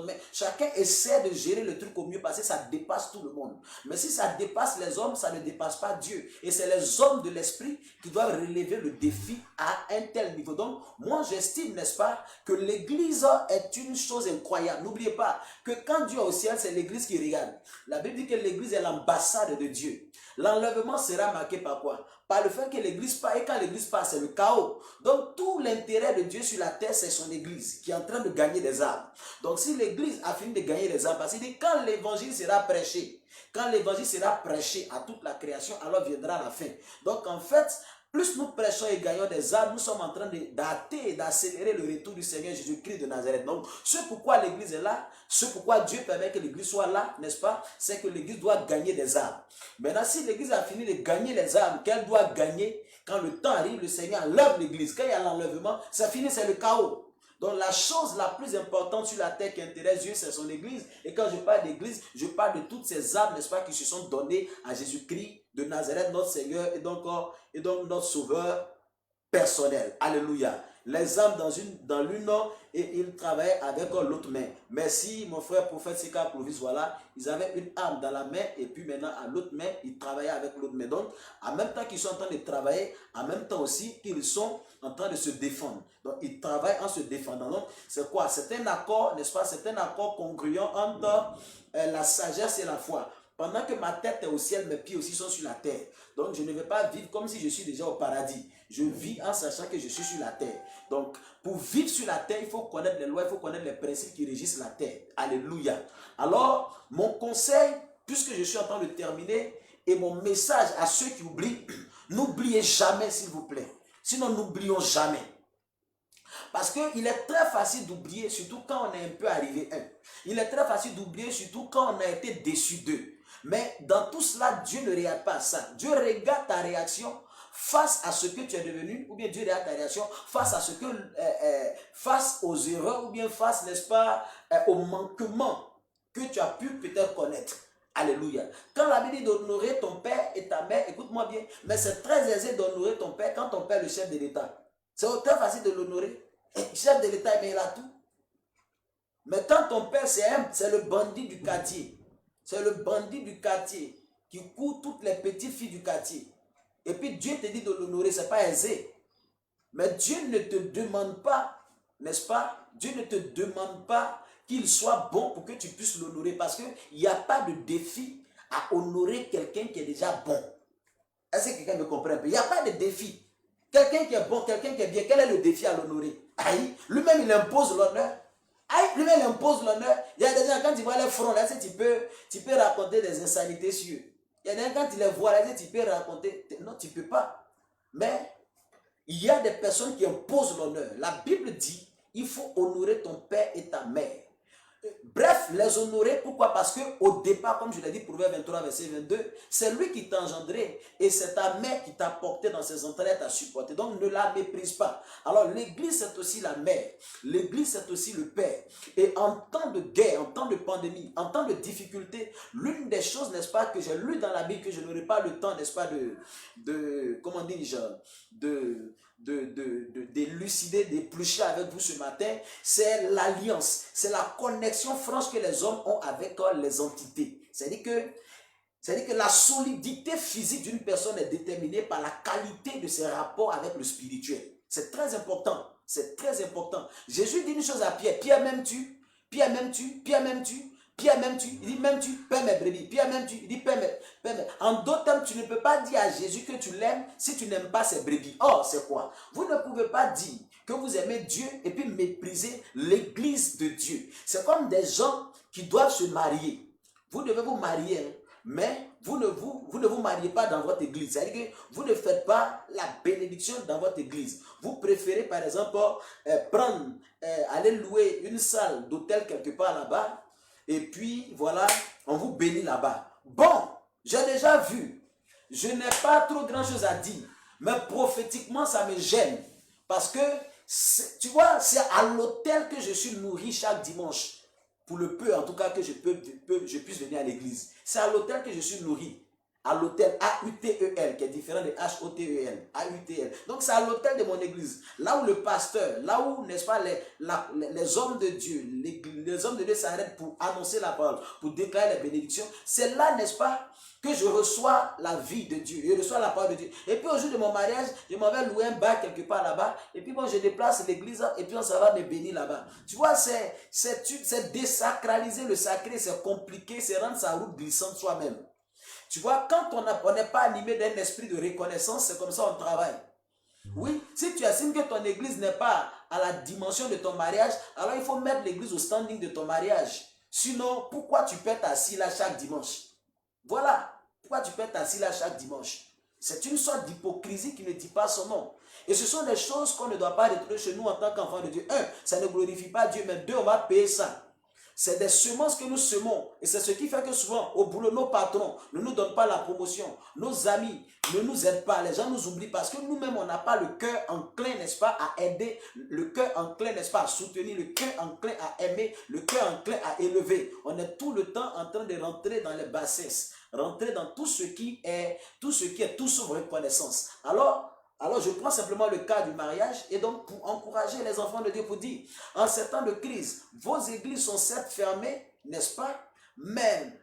mais chacun essaie de gérer le truc au mieux parce que ça dépasse tout le monde. Mais si ça dépasse les hommes, ça ne dépasse pas Dieu. Et c'est les hommes de l'esprit qui doivent relever le défi à un tel niveau. Donc, moi j'estime, n'est-ce pas, que l'église est une chose incroyable. N'oubliez pas que quand Dieu est au ciel, c'est l'église qui regarde. La Bible dit que l'église est l'ambassade de Dieu. L'enlèvement sera marqué par quoi? Par le fait que l'église part, et quand l'église part, c'est le chaos. Donc tout l'intérêt de Dieu sur la terre, c'est son église qui est en train de gagner des âmes. Donc si l'église a fini de gagner des âmes, parce qu'il dit quand l'évangile sera prêché, à toute la création, alors viendra la fin. Donc en fait, plus nous prêchons et gagnons des âmes, nous sommes en train d'hâter et d'accélérer le retour du Seigneur Jésus-Christ de Nazareth. Donc, ce pourquoi l'église est là, ce pourquoi Dieu permet que l'église soit là, n'est-ce pas, c'est que l'église doit gagner des âmes. Maintenant, si l'église a fini de gagner les âmes qu'elle doit gagner, quand le temps arrive, le Seigneur enlève l'église. Quand il y a l'enlèvement, ça finit, c'est le chaos. Donc la chose la plus importante sur la terre qui intéresse Dieu, c'est son église. Et quand je parle d'église, je parle de toutes ces âmes, n'est-ce pas, qui se sont données à Jésus-Christ de Nazareth, notre Seigneur et donc notre Sauveur personnel. Alléluia. Les âmes dans l'une et ils travaillaient avec l'autre main. Merci mon frère prophète Sika Provis, voilà. Ils avaient une arme dans la main et puis maintenant à l'autre main, ils travaillaient avec l'autre main. Donc en même temps qu'ils sont en train de travailler, en même temps aussi qu'ils sont en train de se défendre. Donc ils travaillent en se défendant. Donc c'est quoi? C'est un accord, n'est-ce pas? C'est un accord congruent entre la sagesse et la foi. Pendant que ma tête est au ciel, mes pieds aussi sont sur la terre. Donc je ne vais pas vivre comme si je suis déjà au paradis. Je vis en sachant que je suis sur la terre. Donc pour vivre sur la terre, il faut connaître les lois, il faut connaître les principes qui régissent la terre. Alléluia. Alors mon conseil, puisque je suis en train de terminer, et mon message à ceux qui oublient, n'oubliez jamais s'il vous plaît. Sinon n'oublions jamais. Parce qu'il est très facile d'oublier, surtout quand on est un peu arrivé. Il est très facile d'oublier, surtout quand on a été déçu d'eux. Mais dans tout cela, Dieu ne regarde pas ça. Dieu regarde ta réaction face à ce que tu es devenu, ou bien Dieu regarde ta réaction face à ce que, face aux erreurs, ou bien face, n'est-ce pas, au manquement que tu as pu peut-être connaître. Alléluia. Quand la Bible dit d'honorer ton père et ta mère, écoute-moi bien, mais c'est très aisé d'honorer ton père quand ton père est le chef de l'État. C'est très facile de l'honorer. Le chef de l'État, mais il a tout. Mais quand ton père, c'est le bandit du quartier. C'est le bandit du quartier qui court toutes les petites filles du quartier. Et puis Dieu te dit de l'honorer, ce n'est pas aisé. Mais Dieu ne te demande pas, n'est-ce pas? Dieu ne te demande pas qu'il soit bon pour que tu puisses l'honorer. Parce qu'il n'y a pas de défi à honorer quelqu'un qui est déjà bon. Est-ce que quelqu'un me comprend un peu? Il n'y a pas de défi. Quelqu'un qui est bon, quelqu'un qui est bien, quel est le défi à l'honorer? Aïe, lui-même il impose l'honneur. Aïe, lui-même il impose l'honneur. Il y a des gens, quand tu vois les fronts, là, tu peux raconter des insanités sur eux. Il y a des gens, quand tu les vois, là, tu peux raconter. Non, tu ne peux pas. Mais il y a des personnes qui imposent l'honneur. La Bible dit, il faut honorer ton père et ta mère. Bref, les honorer, pourquoi? Parce qu'au départ, comme je l'ai dit, Proverbe 23, verset 22, c'est lui qui t'a engendré et c'est ta mère qui t'a porté dans ses entrailles, t'a supporté. Donc ne la méprise pas. Alors l'église, c'est aussi la mère. L'église, c'est aussi le père. Et en temps de guerre, en temps de pandémie, en temps de difficulté, l'une des choses, n'est-ce pas, que j'ai lu dans la Bible, que je n'aurai pas le temps, n'est-ce pas, comment dis-je, d'élucider, d'éplucher avec vous ce matin, c'est l'alliance, c'est la connexion franche que les hommes ont avec les entités. C'est-à-dire que la solidité physique d'une personne est déterminée par la qualité de ses rapports avec le spirituel. C'est très important, c'est très important. Jésus dit une chose à Pierre, Pierre m'aimes-tu? Pierre m'aimes-tu? Pierre m'aimes-tu? Pierre m'aimes-tu? Il dit m'aimes-tu? Paie mes brebis. Pierre m'aimes-tu? Il dit paie mes. En d'autres termes, tu ne peux pas dire à Jésus que tu l'aimes si tu n'aimes pas ses brebis. Or, c'est quoi? Vous ne pouvez pas dire que vous aimez Dieu et puis mépriser l'église de Dieu. C'est comme des gens qui doivent se marier. Vous devez vous marier, hein, mais vous ne vous mariez pas dans votre église. C'est-à-dire que vous ne faites pas la bénédiction dans votre église. Vous préférez, par exemple, aller louer une salle d'hôtel quelque part là-bas. Et puis, voilà, on vous bénit là-bas. Bon, j'ai déjà vu. Je n'ai pas trop grand-chose à dire. Mais prophétiquement, ça me gêne. Parce que, tu vois, c'est à l'hôtel que je suis nourri chaque dimanche. Pour le peu, en tout cas, que je puisse venir à l'église. C'est à l'hôtel que je suis nourri. À l'hôtel A-U-T-E-L, qui est différent de H-O-T-E-L. A-U-T-L. Donc, c'est à l'hôtel de mon église. Là où le pasteur, là où, n'est-ce pas, les hommes de Dieu, les hommes de Dieu s'arrêtent pour annoncer la parole, pour déclarer les bénédictions. C'est là, n'est-ce pas, que je reçois la vie de Dieu. Je reçois la parole de Dieu. Et puis, au jour de mon mariage, je m'en vais louer un bar quelque part là-bas. Et puis, bon, je déplace l'église et puis on s'en va me bénir là-bas. Tu vois, c'est désacraliser le sacré, c'est compliqué, c'est rendre sa route glissante soi-même. Tu vois, quand on n'est pas animé d'un esprit de reconnaissance, c'est comme ça on travaille. Oui, si tu estimes que ton église n'est pas à la dimension de ton mariage, alors il faut mettre l'église au standing de ton mariage. Sinon, pourquoi tu peux t'assis là chaque dimanche? Voilà, pourquoi tu peux t'assis là chaque dimanche? C'est une sorte d'hypocrisie qui ne dit pas son nom. Et ce sont des choses qu'on ne doit pas retrouver chez nous en tant qu'enfants de Dieu. Un, ça ne glorifie pas Dieu, mais deux, on va payer ça. C'est des semences que nous semons. Et c'est ce qui fait que souvent, au boulot, nos patrons ne nous donnent pas la promotion. Nos amis ne nous aident pas. Les gens nous oublient parce que nous-mêmes, on n'a pas le cœur enclin, n'est-ce pas, à aider. Le cœur enclin, n'est-ce pas, à soutenir. Le cœur enclin à aimer. Le cœur enclin à élever. On est tout le temps en train de rentrer dans les bassesses. Rentrer dans tout ce qui est tout sauf reconnaissance. Alors, je prends simplement le cas du mariage et donc pour encourager les enfants de Dieu, pour dire, en ces temps de crise, vos églises sont certes fermées, n'est-ce pas? Mais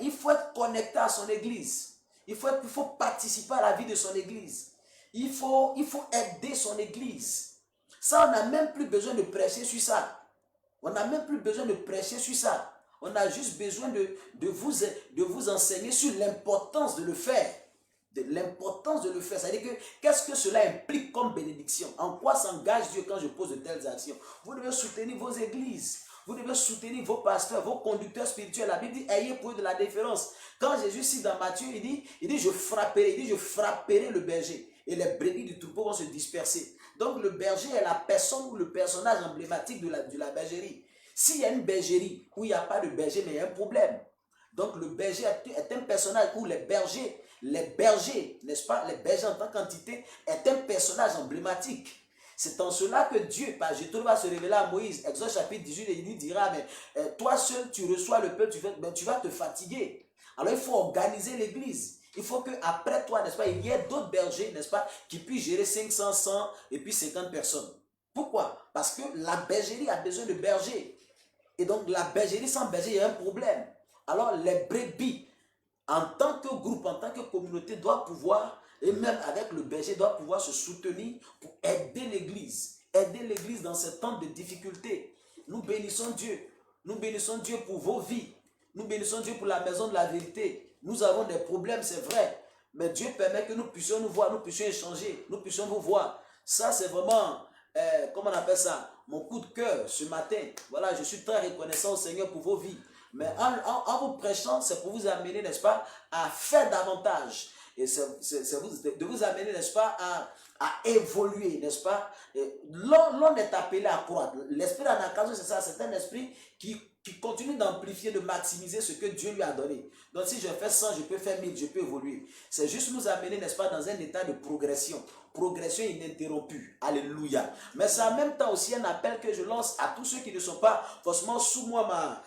il faut être connecté à son église. Il faut participer à la vie de son église. Il faut aider son église. Ça, on n'a même plus besoin de prêcher sur ça. On n'a même plus besoin de prêcher sur ça. On a juste besoin de vous enseigner sur l'importance de le faire. De l'importance de le faire. C'est-à-dire que qu'est-ce que cela implique comme bénédiction? En quoi s'engage Dieu quand je pose de telles actions? Vous devez soutenir vos églises. Vous devez soutenir vos pasteurs, vos conducteurs spirituels. La Bible dit, ayez pour eux de la déférence. Quand Jésus cite dans Matthieu, il dit, je frapperai le berger. Et les brebis du troupeau vont se disperser. Donc le berger est la personne ou le personnage emblématique de la bergerie. S'il y a une bergerie où il n'y a pas de berger, mais il y a un problème. Donc le berger est un personnage où les bergers, n'est-ce pas, les bergers en tant qu'entité, est un personnage emblématique. C'est en cela que Dieu, par Jéhovah, va se révéler à Moïse. Exode chapitre 18, il lui dira, mais toi seul, tu reçois le peuple, tu vas te fatiguer. Alors il faut organiser l'église. Il faut qu'après toi, n'est-ce pas, il y ait d'autres bergers, n'est-ce pas, qui puissent gérer 500, 100 et puis 50 personnes. Pourquoi? Parce que la bergerie a besoin de bergers. Et donc la bergerie sans berger, il y a un problème. Alors les brebis en tant que groupe, en tant que communauté, doit pouvoir, et même avec le berger, doit pouvoir se soutenir pour aider l'Église dans ces temps de difficulté. Nous bénissons Dieu. Nous bénissons Dieu pour vos vies. Nous bénissons Dieu pour la maison de la vérité. Nous avons des problèmes, c'est vrai. Mais Dieu permet que nous puissions nous voir, nous puissions échanger, nous puissions vous voir. Ça, c'est vraiment, comment on appelle ça, mon coup de cœur ce matin. Voilà, je suis très reconnaissant au Seigneur pour vos vies. Mais en vous prêchant, c'est pour vous amener, n'est-ce pas, à faire davantage. Et c'est de vous amener, n'est-ce pas, à évoluer, n'est-ce pas. L'homme est appelé à croître. L'esprit d'Anakazo, c'est ça, c'est un esprit qui continue d'amplifier, de maximiser ce que Dieu lui a donné. Donc si je fais 100, je peux faire 1000, je peux évoluer. C'est juste nous amener, n'est-ce pas, dans un état de progression. Progression ininterrompue. Alléluia. Mais c'est en même temps aussi un appel que je lance à tous ceux qui ne sont pas forcément sous moi,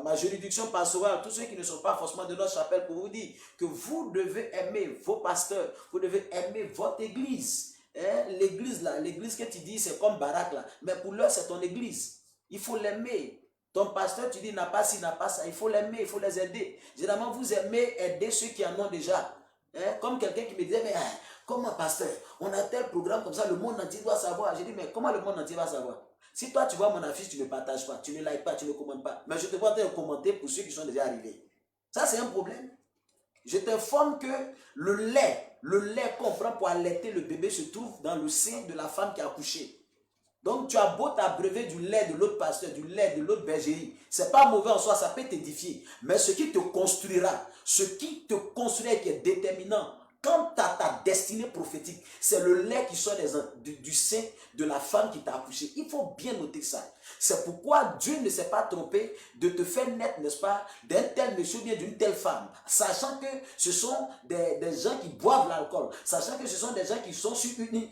ma juridiction pastorale, tous ceux qui ne sont pas forcément de notre chapelle, pour vous dire que vous devez aimer vos pasteurs, vous devez aimer votre église. Hein? L'église là, l'église que tu dis c'est comme Barak là, mais pour l'heure c'est ton église. Il faut l'aimer. Ton pasteur, tu dis, n'a pas ci, n'a pas ça. Il faut l'aimer, il faut les aider. Généralement, vous aimez aider ceux qui en ont déjà. Hein? Comme quelqu'un qui me disait, mais comment pasteur, on a tel programme comme ça, le monde entier doit savoir. J'ai dit, mais comment le monde entier va savoir? Si toi, tu vois mon affiche, tu ne partages pas, tu ne likes pas, tu ne commentes pas. Mais je te vois te commenter pour ceux qui sont déjà arrivés. Ça, c'est un problème. Je t'informe que le lait qu'on prend pour allaiter le bébé se trouve dans le sein de la femme qui a accouché. Donc tu as beau t'abreuver du lait de l'autre pasteur, du lait de l'autre bergerie. Ce n'est pas mauvais en soi, ça peut t'édifier. Mais ce qui te construira, ce qui te construira et qui est déterminant, quant à ta destinée prophétique, c'est le lait qui sort du sein de la femme qui t'a accouché. Il faut bien noter ça. C'est pourquoi Dieu ne s'est pas trompé de te faire naître, n'est-ce pas, d'un tel monsieur ou bien d'une telle femme. Sachant que ce sont des gens qui boivent l'alcool. Sachant que ce sont des gens qui sont sur une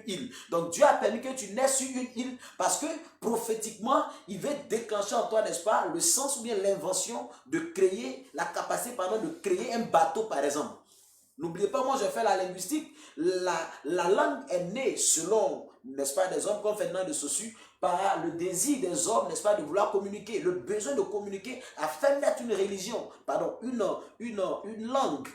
île. Donc Dieu a permis que tu naisses sur une île parce que prophétiquement, il veut déclencher en toi, n'est-ce pas, le sens ou bien l'invention de créer, la capacité, pardon, de créer un bateau par exemple. N'oubliez pas, moi je fais la linguistique, la langue est née selon, n'est-ce pas, des hommes comme Ferdinand de Saussure, par le désir des hommes, n'est-ce pas, de vouloir communiquer, le besoin de communiquer a fait naître une religion, pardon, une langue.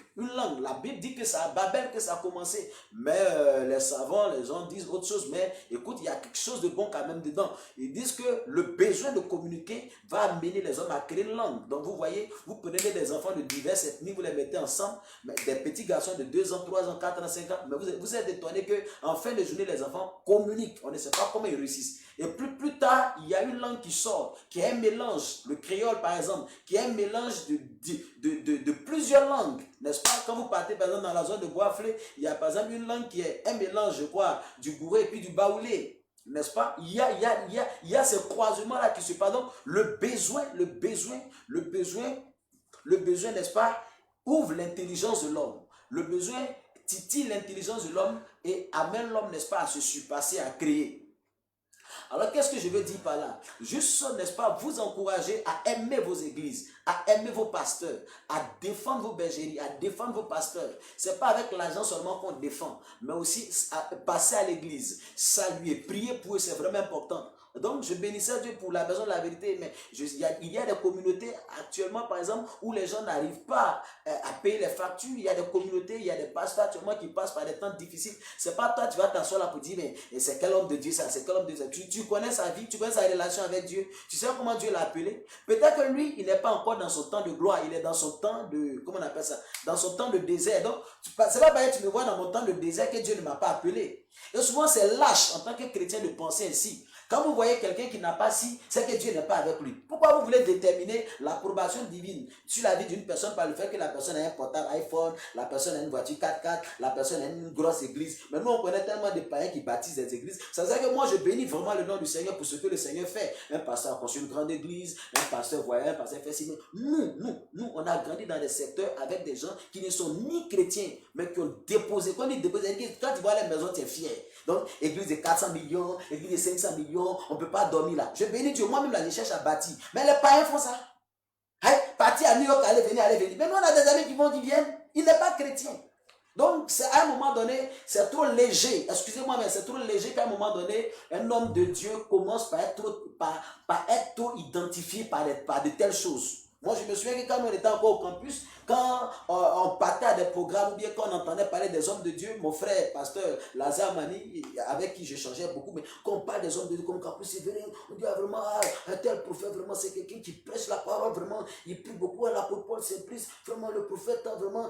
La Bible dit que c'est à Babel que ça a commencé, mais les savants, les gens disent autre chose, mais écoute, il y a quelque chose de bon quand même dedans. Ils disent que le besoin de communiquer va amener les hommes à créer une langue. Donc vous voyez, vous prenez des enfants de diverses ethnies, vous les mettez ensemble, des petits garçons de 2 ans, 3 ans, 4 ans, 5 ans, mais vous êtes étonné qu'en fin de journée, les enfants communiquent. On ne sait pas comment ils réussissent. Et plus tard, il y a une langue qui sort, qui est un mélange, le créole par exemple, qui est un mélange de plusieurs langues, n'est-ce pas? Quand vous partez par exemple dans la zone de Bois-Flé, il y a par exemple une langue qui est un mélange, je crois, du gouré et puis du baoulé, n'est-ce pas? Il y a ce croisement-là qui se passe. Donc le besoin, n'est-ce pas, ouvre l'intelligence de l'homme. Le besoin titille l'intelligence de l'homme et amène l'homme, n'est-ce pas, à se surpasser, à créer. Alors, qu'est-ce que je veux dire par là? Juste, n'est-ce pas, vous encourager à aimer vos églises, à aimer vos pasteurs, à défendre vos bergeries, à défendre vos pasteurs. Ce n'est pas avec l'argent seulement qu'on défend, mais aussi à passer à l'église, saluer, prier pour eux, c'est vraiment important. Donc, je bénissais Dieu pour la maison de la vérité, mais il y a des communautés actuellement, par exemple, où les gens n'arrivent pas à payer les factures. Il y a des communautés, il y a des pasteurs actuellement qui passent par des temps difficiles. C'est pas toi, tu vas t'asseoir là pour dire, mais c'est quel homme de Dieu ça, c'est quel homme de Dieu. Tu connais sa vie, tu connais sa relation avec Dieu, tu sais comment Dieu l'a appelé. Peut-être que lui, il n'est pas encore dans son temps de gloire, il est dans son temps de, comment on appelle ça, dans son temps de désert. Donc, c'est pas parce que tu me vois dans mon temps de désert que Dieu ne m'a pas appelé. Et souvent, c'est lâche en tant que chrétien de penser ainsi. Quand vous voyez quelqu'un qui n'a pas si, c'est que Dieu n'est pas avec lui. Pourquoi vous voulez déterminer l'approbation divine sur la vie d'une personne par le fait que la personne a un portable iPhone, la personne a une voiture 4x4, la personne a une grosse église. Mais nous, on connaît tellement de païens qui bâtissent des églises. Ça veut dire que moi, je bénis vraiment le nom du Seigneur pour ce que le Seigneur fait. Un pasteur a construit une grande église, un pasteur voyait, un pasteur fait ci. Nous, on a grandi dans des secteurs avec des gens qui ne sont ni chrétiens, mais qui ont déposé. Quand ils déposent, quand tu vois les maisons, tu es fier. Donc, église de 400 millions, église de 500 millions, on ne peut pas dormir là. Je bénis Dieu, moi-même là, je cherche à bâtir. Mais les païens font ça. Hey, partir à New York, allez venir. Mais nous, on a des amis qui vont, qui viennent. Il n'est pas chrétien. Donc, à un moment donné, c'est trop léger. Excusez-moi, mais c'est trop léger qu'à un moment donné, un homme de Dieu commence par être trop identifié par de telles choses. Moi, je me souviens que quand on était encore au campus, quand on partait à des programmes ou bien quand on entendait parler des hommes de Dieu, mon frère, pasteur Lazare Mani, avec qui j'échangeais beaucoup, mais quand on parle des hommes de Dieu comme campus, c'est vrai, on dit vraiment, un tel prophète, vraiment, c'est quelqu'un qui prêche la parole, vraiment, il prie beaucoup à l'apôtre Paul, c'est plus, vraiment, le prophète, vraiment,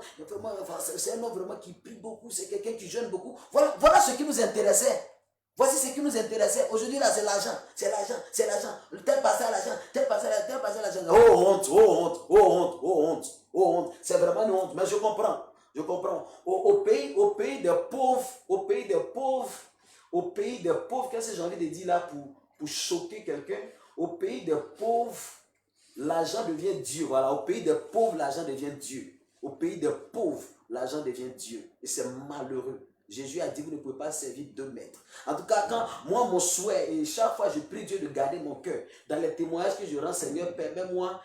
enfin, c'est un homme vraiment qui prie beaucoup, c'est quelqu'un qui jeûne beaucoup. Voilà ce qui nous intéressait. Voici ce qui nous intéressait. Aujourd'hui, là, c'est l'argent. C'est l'argent. C'est l'argent. Tel passé à l'argent. Tel passé à l'argent. Tel passé à l'argent. Oh honte, oh honte, oh honte, oh honte, oh honte. C'est vraiment une honte. Mais je comprends. Je comprends. Au pays des pauvres, au pays des pauvres, qu'est-ce que j'ai envie de dire là pour choquer quelqu'un? Au pays des pauvres, l'argent devient Dieu. Voilà. Au pays des pauvres, l'argent devient Dieu. Au pays des pauvres, l'argent devient Dieu. Et c'est malheureux. Jésus a dit, vous ne pouvez pas servir deux maîtres. En tout cas, quand moi, mon souhait, et chaque fois, je prie Dieu de garder mon cœur. Dans les témoignages que je rends, Seigneur, permets-moi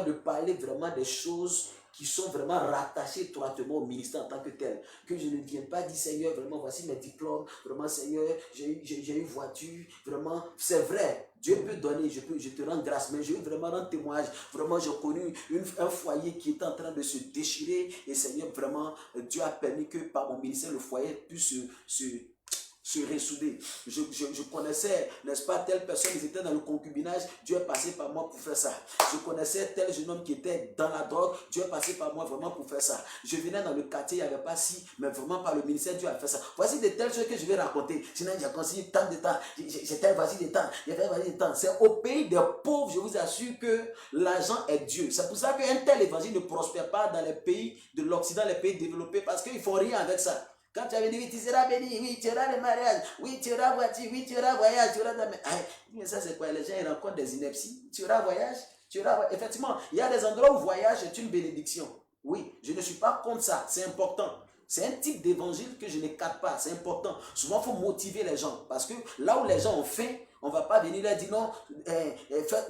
de parler vraiment des choses qui sont vraiment rattachées étroitement au ministère en tant que tel. Que je ne vienne pas dire, Seigneur, vraiment, voici mes diplômes. Vraiment, Seigneur, j'ai eu voiture. Vraiment, c'est vrai. Dieu peut donner, je te rends grâce, mais je veux vraiment rendre témoignage. Vraiment, j'ai connu un foyer qui était en train de se déchirer. Et Seigneur, vraiment, Dieu a permis que par mon ministère, le foyer puisse se ressouder. Je connaissais, n'est-ce pas, telle personne, ils étaient dans le concubinage, Dieu est passé par moi pour faire ça. Je connaissais tel jeune homme qui était dans la drogue, Dieu est passé par moi vraiment pour faire ça. Je venais dans le quartier, il n'y avait pas si, mais vraiment par le ministère, Dieu a fait ça. Voici de telles choses que je vais raconter. Sinon, j'ai conseillé tant de temps, j'étais vas-y de temps, j'étais vas-y de temps. C'est au pays des pauvres, je vous assure que l'argent est Dieu. C'est pour ça qu'un tel évangile ne prospère pas dans les pays de l'Occident, les pays développés, parce qu'ils ne font rien avec ça. Quand tu avais dit, oui, tu seras béni, oui, tu auras le mariage, oui, tu auras voiture, oui, tu auras voyage, tu auras... Mais ça, c'est quoi? Les gens, ils rencontrent des inepties. Tu auras voyage, tu auras... Effectivement, il y a des endroits où voyage est une bénédiction. Oui, je ne suis pas contre ça, c'est important. C'est un type d'évangile que je ne capte pas, c'est important. Souvent, il faut motiver les gens, parce que là où les gens ont faim, on ne va pas venir leur dire non,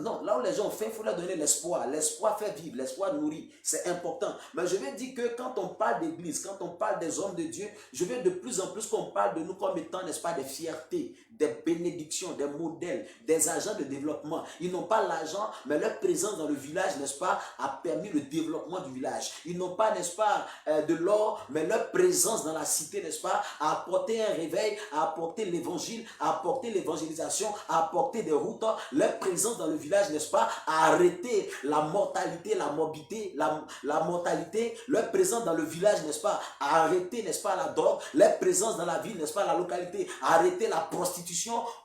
non, là où les gens ont faim, il faut leur donner l'espoir. L'espoir fait vivre, l'espoir nourrit, c'est important. Mais je veux dire que quand on parle d'église, quand on parle des hommes de Dieu, je veux de plus en plus qu'on parle de nous comme étant, n'est-ce pas, des fiertés, des bénédictions, des modèles, des agents de développement. Ils n'ont pas l'argent, mais leur présence dans le village, n'est-ce pas, a permis le développement du village. Ils n'ont pas, n'est-ce pas, de l'or, mais leur présence dans la cité, n'est-ce pas, a apporté un réveil, a apporté l'évangile, a apporté l'évangélisation, a apporté des routes. Leur présence dans le village, n'est-ce pas, a arrêté la mortalité, la morbidité, la mortalité. Leur présence dans le village, n'est-ce pas, a arrêté, n'est-ce pas, la drogue. Leur présence dans la ville, n'est-ce pas, la localité, a arrêté la prostitution.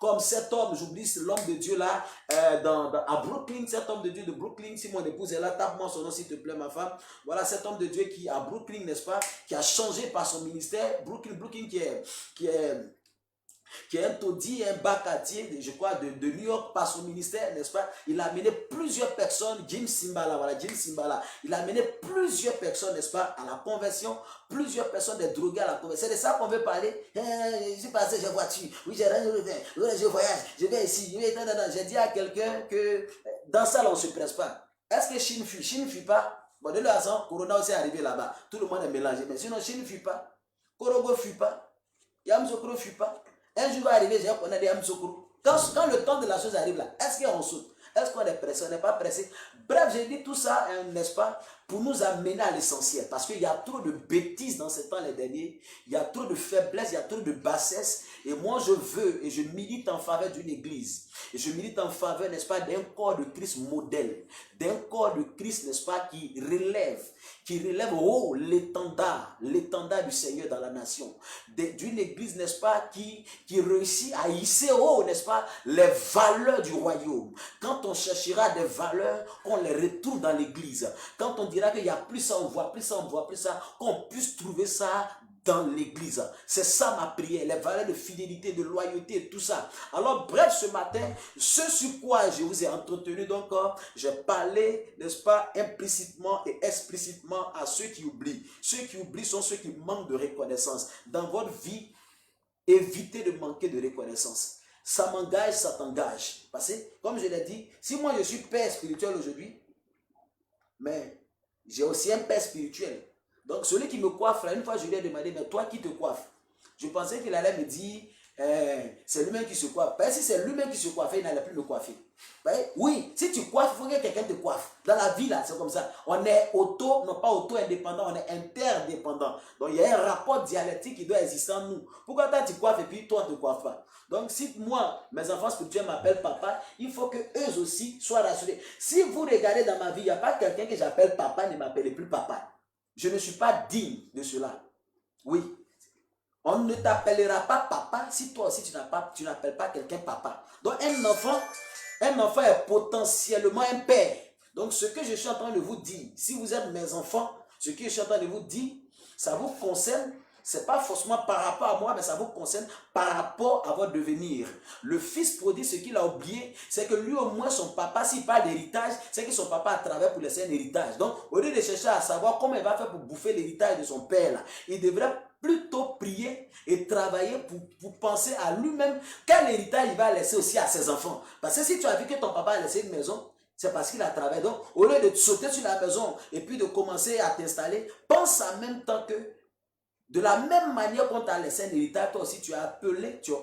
Comme cet homme, j'oublie l'homme de Dieu là, à Brooklyn, cet homme de Dieu de Brooklyn, si mon épouse est là, tape-moi son nom s'il te plaît, ma femme. Voilà cet homme de Dieu qui, à Brooklyn, n'est-ce pas, qui a changé par son ministère. Brooklyn qui est un taudis, un bacatier, je crois, de New York par son ministère, n'est-ce pas? Il a amené plusieurs personnes, Jim Simbala, voilà, Jim Simbala, il a amené plusieurs personnes, n'est-ce pas, à la conversion, plusieurs personnes des drogués à la conversion. C'est de ça qu'on veut parler. Je suis passé, j'ai voiture, oui, j'ai rien, je voyage, je vais ici, j'ai dit à quelqu'un que dans ça, là, on ne se presse pas. Est-ce que Chine fuit? Chine ne fuit pas. Bon, de toute façon, Corona aussi est arrivé là-bas. Tout le monde est mélangé. Mais sinon, Chine ne fuit pas. Korogo ne fuit pas. Yamsokro ne fuit pas. Un jour va arriver, j'ai qu'on a des Yamsokro. Quand le temps de la chose arrive là, est-ce qu'on saute? Est-ce qu'on est pressé? On n'est pas pressé. Bref, j'ai dit tout ça, n'est-ce pas, pour nous amener à l'essentiel. Parce qu'il y a trop de bêtises dans ces temps les derniers. Il y a trop de faiblesse, il y a trop de bassesse. Et moi, je veux et je milite en faveur d'une église. Et je milite en faveur, n'est-ce pas, d'un corps de Christ modèle. D'un corps de Christ, n'est-ce pas, qui relève haut l'étendard du Seigneur dans la nation. D'une église, n'est-ce pas, qui réussit à hisser haut, n'est-ce pas, les valeurs du royaume. Quand on cherchera des valeurs, qu'on les retrouve dans l'église. Quand on dira qu'il n'y a plus ça, on voit plus ça, on voit plus ça, qu'on puisse trouver ça dans l'église. C'est ça ma prière, les valeurs de fidélité, de loyauté, tout ça. Alors bref, ce matin, ce sur quoi je vous ai entretenu, donc j'ai parlé, n'est-ce pas, implicitement et explicitement à ceux qui oublient. Ceux qui oublient sont ceux qui manquent de reconnaissance. Dans votre vie, évitez de manquer de reconnaissance. Ça m'engage, ça t'engage. Parce que, comme je l'ai dit, si moi je suis père spirituel aujourd'hui, mais j'ai aussi un père spirituel. Donc celui qui me coiffe, là, une fois je lui ai demandé, mais toi qui te coiffe? Je pensais qu'il allait me dire, c'est lui-même qui se coiffe. Si c'est lui-même qui se coiffe, il n'allait plus me coiffer. Oui, si tu coiffes, il faut que quelqu'un te coiffe. Dans la vie, là, c'est comme ça. On est non pas auto-indépendant, on est interdépendant. Donc, il y a un rapport dialectique qui doit exister en nous. Pourquoi toi, tu coiffes et puis toi, tu ne coiffes pas? Donc, si moi, mes enfants spirituels m'appellent papa, il faut que eux aussi soient rassurés. Si vous regardez dans ma vie, il n'y a pas quelqu'un que j'appelle papa, ne m'appelle plus papa. Je ne suis pas digne de cela. Oui. On ne t'appellera pas papa si toi aussi tu n'appelles pas quelqu'un papa. Donc un enfant est potentiellement un père. Donc ce que je suis en train de vous dire, si vous êtes mes enfants, ce que je suis en train de vous dire, ça vous concerne. Ce n'est pas forcément par rapport à moi, mais ça vous concerne par rapport à votre devenir. Le fils prodigue, ce qu'il a oublié, c'est que lui au moins son papa, s'il parle d'héritage, c'est que son papa a travaillé pour laisser un héritage. Donc au lieu de chercher à savoir comment il va faire pour bouffer l'héritage de son père, là, il devrait plutôt prier et travailler pour penser à lui-même quel héritage il va laisser aussi à ses enfants. Parce que si tu as vu que ton papa a laissé une maison, c'est parce qu'il a travaillé. Donc au lieu de sauter sur la maison et puis de commencer à t'installer, pense en même temps que de la même manière qu'on t'a laissé un héritage, toi aussi tu es appelé, tu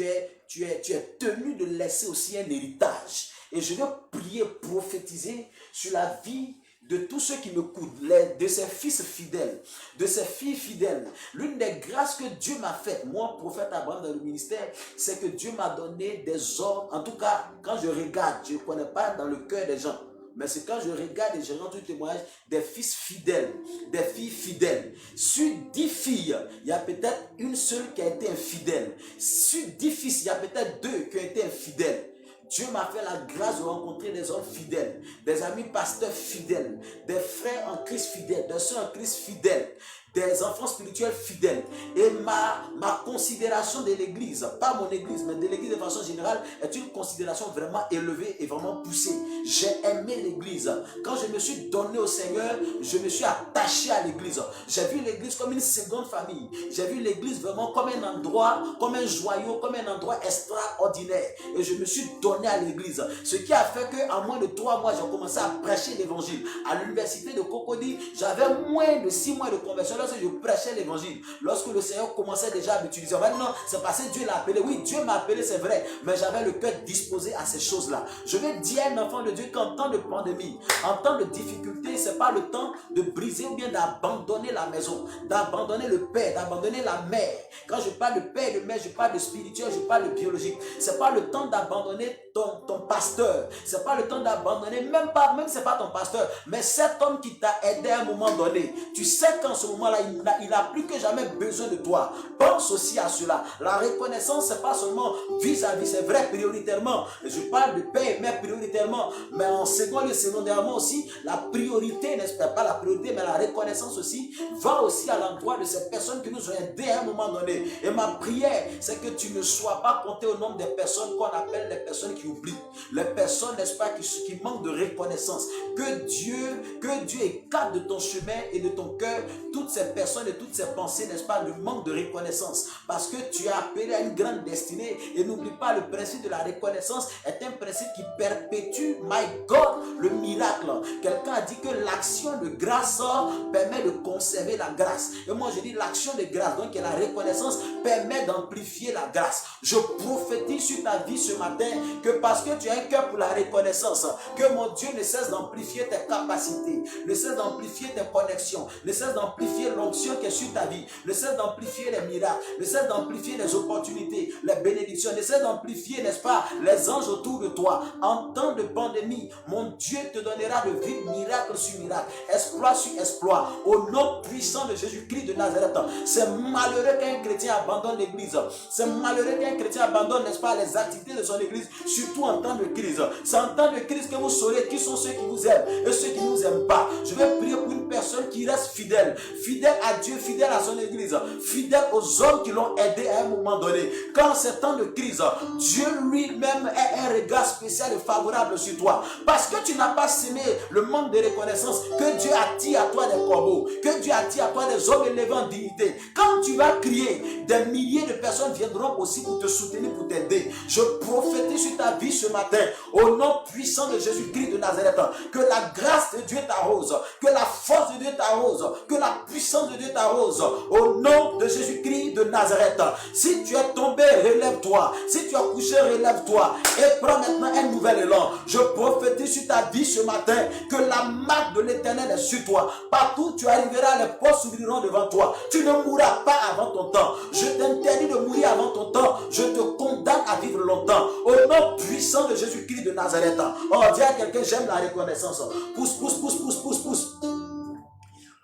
es tenu de laisser aussi un héritage. Et je veux prier, prophétiser sur la vie de tous ceux qui me coûtent, de ses fils fidèles, de ses filles fidèles. L'une des grâces que Dieu m'a faites, moi, prophète Abraham dans le ministère, c'est que Dieu m'a donné des hommes, en tout cas, quand je regarde, je ne connais pas dans le cœur des gens, mais c'est quand je regarde et je rends tout témoignage, des fils fidèles, des filles fidèles. Sur 10 filles, il y a peut-être une seule qui a été infidèle. Sur 10 fils, il y a peut-être 2 qui ont été infidèles. Dieu m'a fait la grâce de rencontrer des hommes fidèles, des amis pasteurs fidèles, des frères en Christ fidèles, des soeurs en Christ fidèles, des enfants spirituels fidèles. Et ma considération de l'église, pas mon église, mais de l'église de façon générale, est une considération vraiment élevée et vraiment poussée. J'ai aimé l'église. Quand je me suis donné au Seigneur, je me suis attaché à l'église. J'ai vu l'église comme une seconde famille. J'ai vu l'église vraiment comme un endroit, comme un joyau, comme un endroit extraordinaire. Et je me suis donné à l'église. Ce qui a fait qu'en moins de 3 mois, j'ai commencé à prêcher l'évangile. À l'université de Cocody, j'avais moins de 6 mois de conversion. Lorsque je prêchais l'évangile, lorsque le Seigneur commençait déjà à m'utiliser, maintenant c'est parce que Dieu l'a appelé. Oui, Dieu m'a appelé, c'est vrai, mais j'avais le cœur disposé à ces choses-là. Je vais dire à un enfant de Dieu qu'en temps de pandémie, en temps de difficulté, c'est pas le temps de briser ou bien d'abandonner la maison, d'abandonner le père, d'abandonner la mère. Quand je parle de père et de mère, je parle de spirituel, je parle de biologique. C'est pas le temps d'abandonner ton pasteur. C'est pas le temps d'abandonner, même c'est pas ton pasteur, mais cet homme qui t'a aidé à un moment donné. Tu sais qu'en ce moment-là, il a plus que jamais besoin de toi. Pense aussi à cela. La reconnaissance, c'est pas seulement vis-à-vis, c'est vrai prioritairement. Je parle de père et mère prioritairement, mais en second lieu, secondairement aussi, la priorité, n'est-ce pas la priorité, mais la reconnaissance aussi, va aussi à l'endroit de ces personnes qui nous ont aidés à un moment donné. Et ma prière, c'est que tu ne sois pas compté au nombre des personnes qu'on appelle les personnes qui oublient. Les personnes, n'est-ce pas, qui manquent de reconnaissance. Que Dieu écarte de ton chemin et de ton cœur toutes ces personnes et toutes ces pensées, n'est-ce pas, le manque de reconnaissance. Parce que tu es appelé à une grande destinée. Et n'oublie pas, le principe de la reconnaissance est un principe qui perpétue, my God, le miracle. Quelqu'un a dit que l'action de grâce permet de conserver la grâce. Et moi je dis l'action de grâce, donc la reconnaissance permet d'amplifier la grâce. Je prophétise sur ta vie ce matin que parce que tu as un cœur pour la reconnaissance, que mon Dieu ne cesse d'amplifier tes capacités, ne cesse d'amplifier tes connexions, ne cesse d'amplifier l'onction qui est sur ta vie, ne cesse d'amplifier les miracles, ne cesse d'amplifier les opportunités, les bénédictions, ne cesse d'amplifier, n'est-ce pas, les anges autour de toi. En temps de pandémie, mon Dieu te donnera de vivre miracle sur miracle, exploit sur exploit, au nom puissant de Jésus-Christ de Nazareth. C'est malheureux qu'un chrétien abandonne l'église, c'est malheureux qu'un chrétien abandonne, n'est-ce pas, les activités de son église, surtout en temps de crise. C'est en temps de crise que vous saurez qui sont ceux qui vous aiment et ceux qui ne vous aiment pas. Je vais prier pour une personne qui reste fidèle, fidèle à Dieu, fidèle à son église, fidèle aux hommes qui l'ont aidé à un moment donné. Quand c'est temps de crise, Dieu lui-même a un regard spécial et favorable sur toi. Parce que tu n'as pas semé le manque de reconnaissance, que Dieu attire à toi des corbeaux, que Dieu attire à toi des hommes élevés en dignité. Quand tu vas crier, des milliers de personnes viendront aussi pour te soutenir, pour t'aider. Je prophétise sur ta vie ce matin, au nom puissant de Jésus-Christ de Nazareth, que la grâce de Dieu t'arrose, que la force de Dieu t'arrose, que la puissance puissance de Dieu t'arrose. Au nom de Jésus-Christ de Nazareth. Si tu es tombé, relève-toi. Si tu as couché, relève-toi. Et prends maintenant un nouvel élan. Je prophétise sur ta vie ce matin que la marque de l'Éternel est sur toi. Partout où tu arriveras, les portes s'ouvriront devant toi. Tu ne mourras pas avant ton temps. Je t'interdis de mourir avant ton temps. Je te condamne à vivre longtemps. Au nom puissant de Jésus-Christ de Nazareth. Oh, dis à quelqu'un, j'aime la reconnaissance. Pousse, pousse, pousse, pousse, pousse, pousse.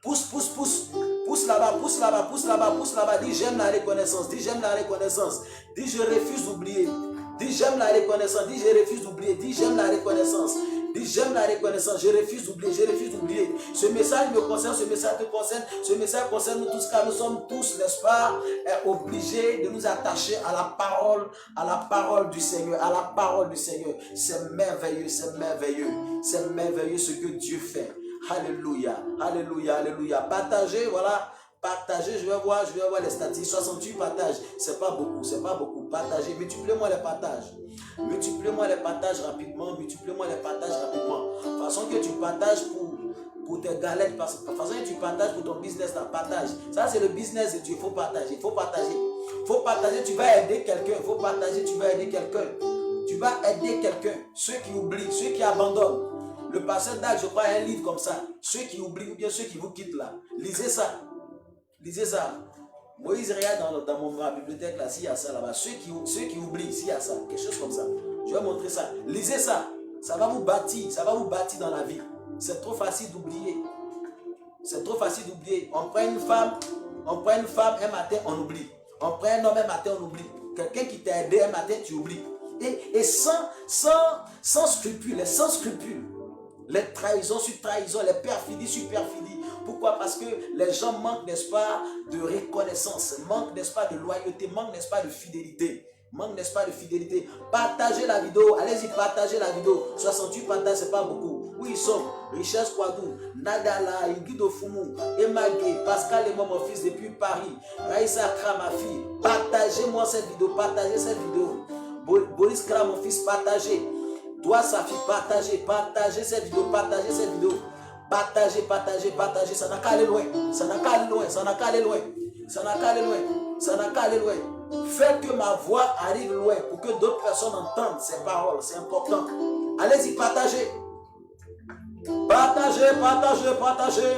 Pousse, pousse, pousse. Pousse là-bas, pousse là-bas, pousse là-bas, pousse là-bas. Dis j'aime la reconnaissance. Dis j'aime la reconnaissance. Dis je refuse d'oublier. Dis j'aime la reconnaissance. Dis je refuse d'oublier. Dis j'aime la reconnaissance. Dis j'aime la reconnaissance. Je refuse d'oublier. Je refuse d'oublier. Ce message me concerne. Ce message te concerne. Ce message concerne nous tous car nous sommes tous, n'est-ce pas, obligés de nous attacher à la parole du Seigneur. À la parole du Seigneur. C'est merveilleux. C'est merveilleux. C'est merveilleux ce que Dieu fait. Alléluia, alléluia, alléluia. Partagez, voilà. Partagez, je vais voir les statistiques. 68 partages, c'est pas beaucoup, c'est pas beaucoup. Partagez, multipliez-moi les partages. Multipliez-moi les partages rapidement, multipliez-moi les partages rapidement. De façon que tu partages pour tes galettes, de façon que tu partages pour ton business, la partage. Ça, c'est le business de Dieu, il faut partager, il faut partager. Il faut partager, tu vas aider quelqu'un, il faut partager, tu vas aider quelqu'un. Tu vas aider quelqu'un, ceux qui oublient, ceux qui abandonnent. Le pasteur Dag, je crois, a un livre comme ça. Ceux qui oublient ou bien ceux qui vous quittent là. Lisez ça. Lisez ça. Moïse, regarde dans ma bibliothèque là, s'il y a ça là-bas. Ceux qui oublient, s'il y a ça. Quelque chose comme ça. Je vais montrer ça. Lisez ça. Ça va vous bâtir. Ça va vous bâtir dans la vie. C'est trop facile d'oublier. C'est trop facile d'oublier. On prend une femme un matin, on oublie. On prend un homme un matin, on oublie. Quelqu'un qui t'a aidé un matin, tu oublies. Et sans scrupules, sans scrupules. Les trahisons sur trahisons, les perfidies sur perfidies. Pourquoi? Parce que les gens manquent, n'est-ce pas, de reconnaissance, manquent, n'est-ce pas, de loyauté, manquent, n'est-ce pas, de fidélité. Manque, n'est-ce pas, de fidélité. Partagez la vidéo, allez-y, partagez la vidéo. 68 partages, c'est pas beaucoup. Où ils sont? Richesse Kwadou, Nadala, Guido Foumou, Emagé, Pascal et moi, mon fils depuis Paris, Raïssa Kra, ma fille. Partagez-moi cette vidéo, partagez cette vidéo. Boris Kra, mon fils, partagez. Toi, sa fille, partagez cette vidéo, partagez cette vidéo. Partagez, partagez, partagez. Ça n'a qu'à aller loin. Ça n'a qu'à aller loin. Ça n'a qu'à aller loin. Ça n'a qu'à aller loin. Ça n'a qu'à aller loin. Faites que ma voix arrive loin pour que d'autres personnes entendent ces paroles. C'est important. Allez-y, partagez. Partagez, partagez, partagez.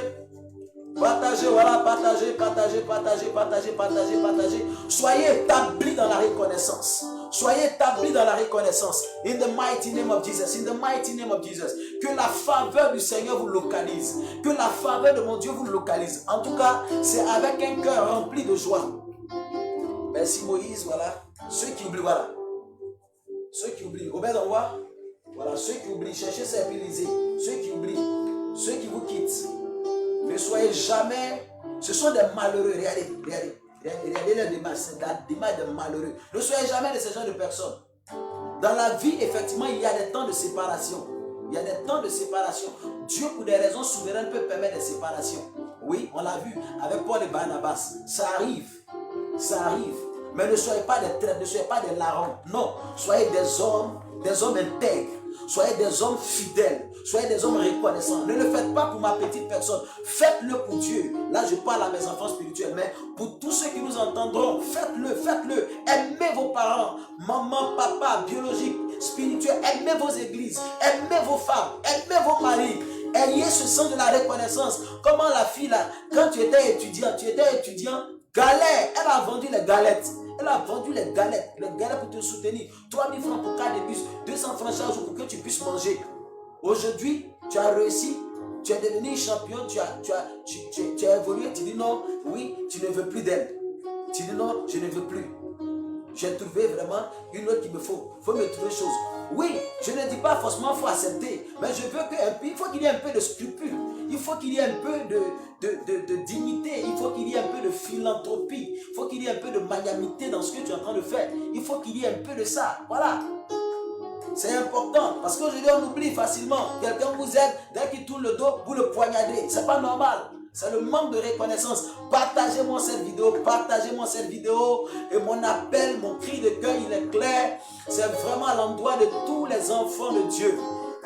Partagez, voilà, partagez, partagez, partagez, partagez, partagez, partagez. Soyez établis dans la reconnaissance. Soyez établis dans la reconnaissance. In the mighty name of Jesus. In the mighty name of Jesus. Que la faveur du Seigneur vous localise. Que la faveur de mon Dieu vous localise. En tout cas, c'est avec un cœur rempli de joie. Merci Moïse, voilà. Ceux qui oublient, voilà. Ceux qui oublient. Robert d'Envoi. Voilà, ceux qui oublient. Cherchez ces lisez. Ceux qui oublient. Ceux qui vous quittent. Ne soyez jamais. Ce sont des malheureux. Regardez, regardez. Regardez la démarche. C'est la démarche des malheureux. Ne soyez jamais de ce genre de personnes. Dans la vie, effectivement, il y a des temps de séparation. Il y a des temps de séparation. Dieu, pour des raisons souveraines, peut permettre des séparations. Oui, on l'a vu avec Paul et Barnabas. Ça arrive. Ça arrive. Mais ne soyez pas des traîtres, ne soyez pas des larrons. Non, soyez des hommes intègres. Soyez des hommes fidèles. Soyez des hommes reconnaissants. Ne le faites pas pour ma petite personne. Faites-le pour Dieu. Là, je parle à mes enfants spirituels. Mais pour tous ceux qui nous entendront, faites-le, faites-le. Aimez vos parents, maman, papa, biologique, spirituel. Aimez vos églises. Aimez vos femmes. Aimez vos maris. Ayez ce sens de la reconnaissance. Comment la fille là, quand tu étais étudiant, galère, elle a vendu les galettes. Elle a vendu les galettes pour te soutenir. 3000 francs pour 4 de bus, 200 francs chaque jour pour que tu puisses manger. Aujourd'hui, tu as réussi, tu es devenu champion, tu as évolué, tu dis non, oui, tu ne veux plus d'elle. Tu dis non, je ne veux plus. J'ai trouvé vraiment une autre qu'il me faut. Il faut me trouver chose. Oui, je ne dis pas forcément qu'il faut accepter, mais je veux il faut qu'il y ait un peu de scrupule. Il faut qu'il y ait un peu de dignité. Il faut qu'il y ait un peu de philanthropie. Il faut qu'il y ait un peu de magnanimité dans ce que tu es en train de faire. Il faut qu'il y ait un peu de ça. Voilà. C'est important. Parce qu'aujourd'hui, on oublie facilement. Quelqu'un vous aide, dès qu'il tourne le dos, vous le poignardez. C'est pas normal. C'est le manque de reconnaissance. Partagez-moi cette vidéo. Partagez-moi cette vidéo. Et mon appel, mon cri de cœur, il est clair. C'est vraiment à l'endroit de tous les enfants de Dieu.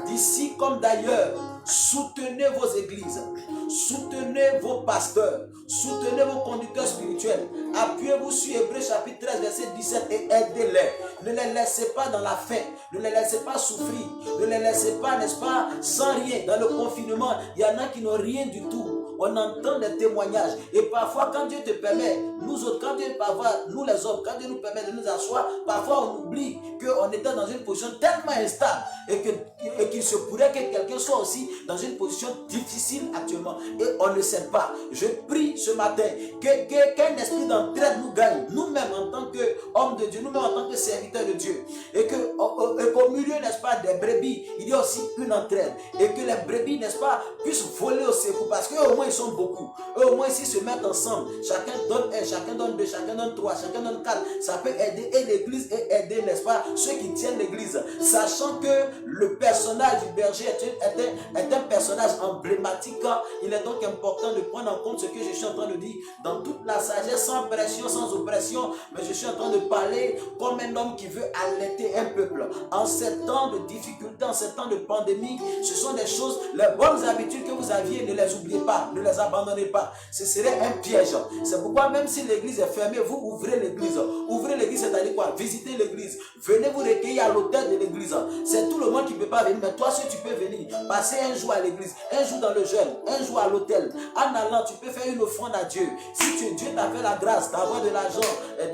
d'ici comme d'ailleurs, soutenez vos églises, soutenez vos pasteurs, soutenez vos conducteurs spirituels. Appuyez-vous sur Hébreux chapitre 13, verset 17 et aidez-les. Ne les laissez pas dans la faim, ne les laissez pas souffrir, ne les laissez pas, n'est-ce pas, sans rien. Dans le confinement, il y en a qui n'ont rien du tout. On entend des témoignages. Et parfois, quand Dieu te permet, nous autres, quand Dieu parfois, nous les hommes, quand Dieu nous permet de nous asseoir, parfois on oublie qu'on était dans une position tellement instable et qu'il se pourrait que quelqu'un soit aussi dans une position difficile actuellement. Et on ne sait pas. Je prie ce matin qu'un esprit d'entraide nous gagne, nous-mêmes en tant qu'hommes de Dieu, nous-mêmes en tant que serviteurs de Dieu. Et qu'au milieu, n'est-ce pas, des brebis, il y a aussi une entraide. Et que les brebis, n'est-ce pas, puissent voler au secours. Parce qu'eux, au moins, ils sont beaucoup. Eux, au moins, s'ils se mettent ensemble, chacun donne un, chacun donne deux, chacun donne trois, chacun donne quatre. Ça peut aider et l'église et aider, n'est-ce pas, ceux qui tiennent l'église. Sachant que le personnage du berger est un personnage emblématique. Il est donc important de prendre en compte ce que je suis en train de dire dans toute la sagesse, sans pression, sans oppression. Mais je suis en train de parler comme un homme qui veut allaiter un peuple. En ces temps de difficultés, en ces temps de pandémie, ce sont des choses, les bonnes habitudes que vous aviez, ne les oubliez pas, ne les abandonnez pas. Ce serait un piège. C'est pourquoi même si l'église est fermée, vous ouvrez l'église. Ouvrez l'église, c'est-à-dire quoi? Visitez l'église. Venez vous recueillir à l'hôtel de l'église. C'est tout le monde qui ne peut pas venir, mais toi, si tu peux venir, passer un jour à l'église, un jour dans le jeûne, un jour à l'hôtel. En allant, tu peux faire une offrande à Dieu. Si Dieu t'a fait la grâce d'avoir de l'argent,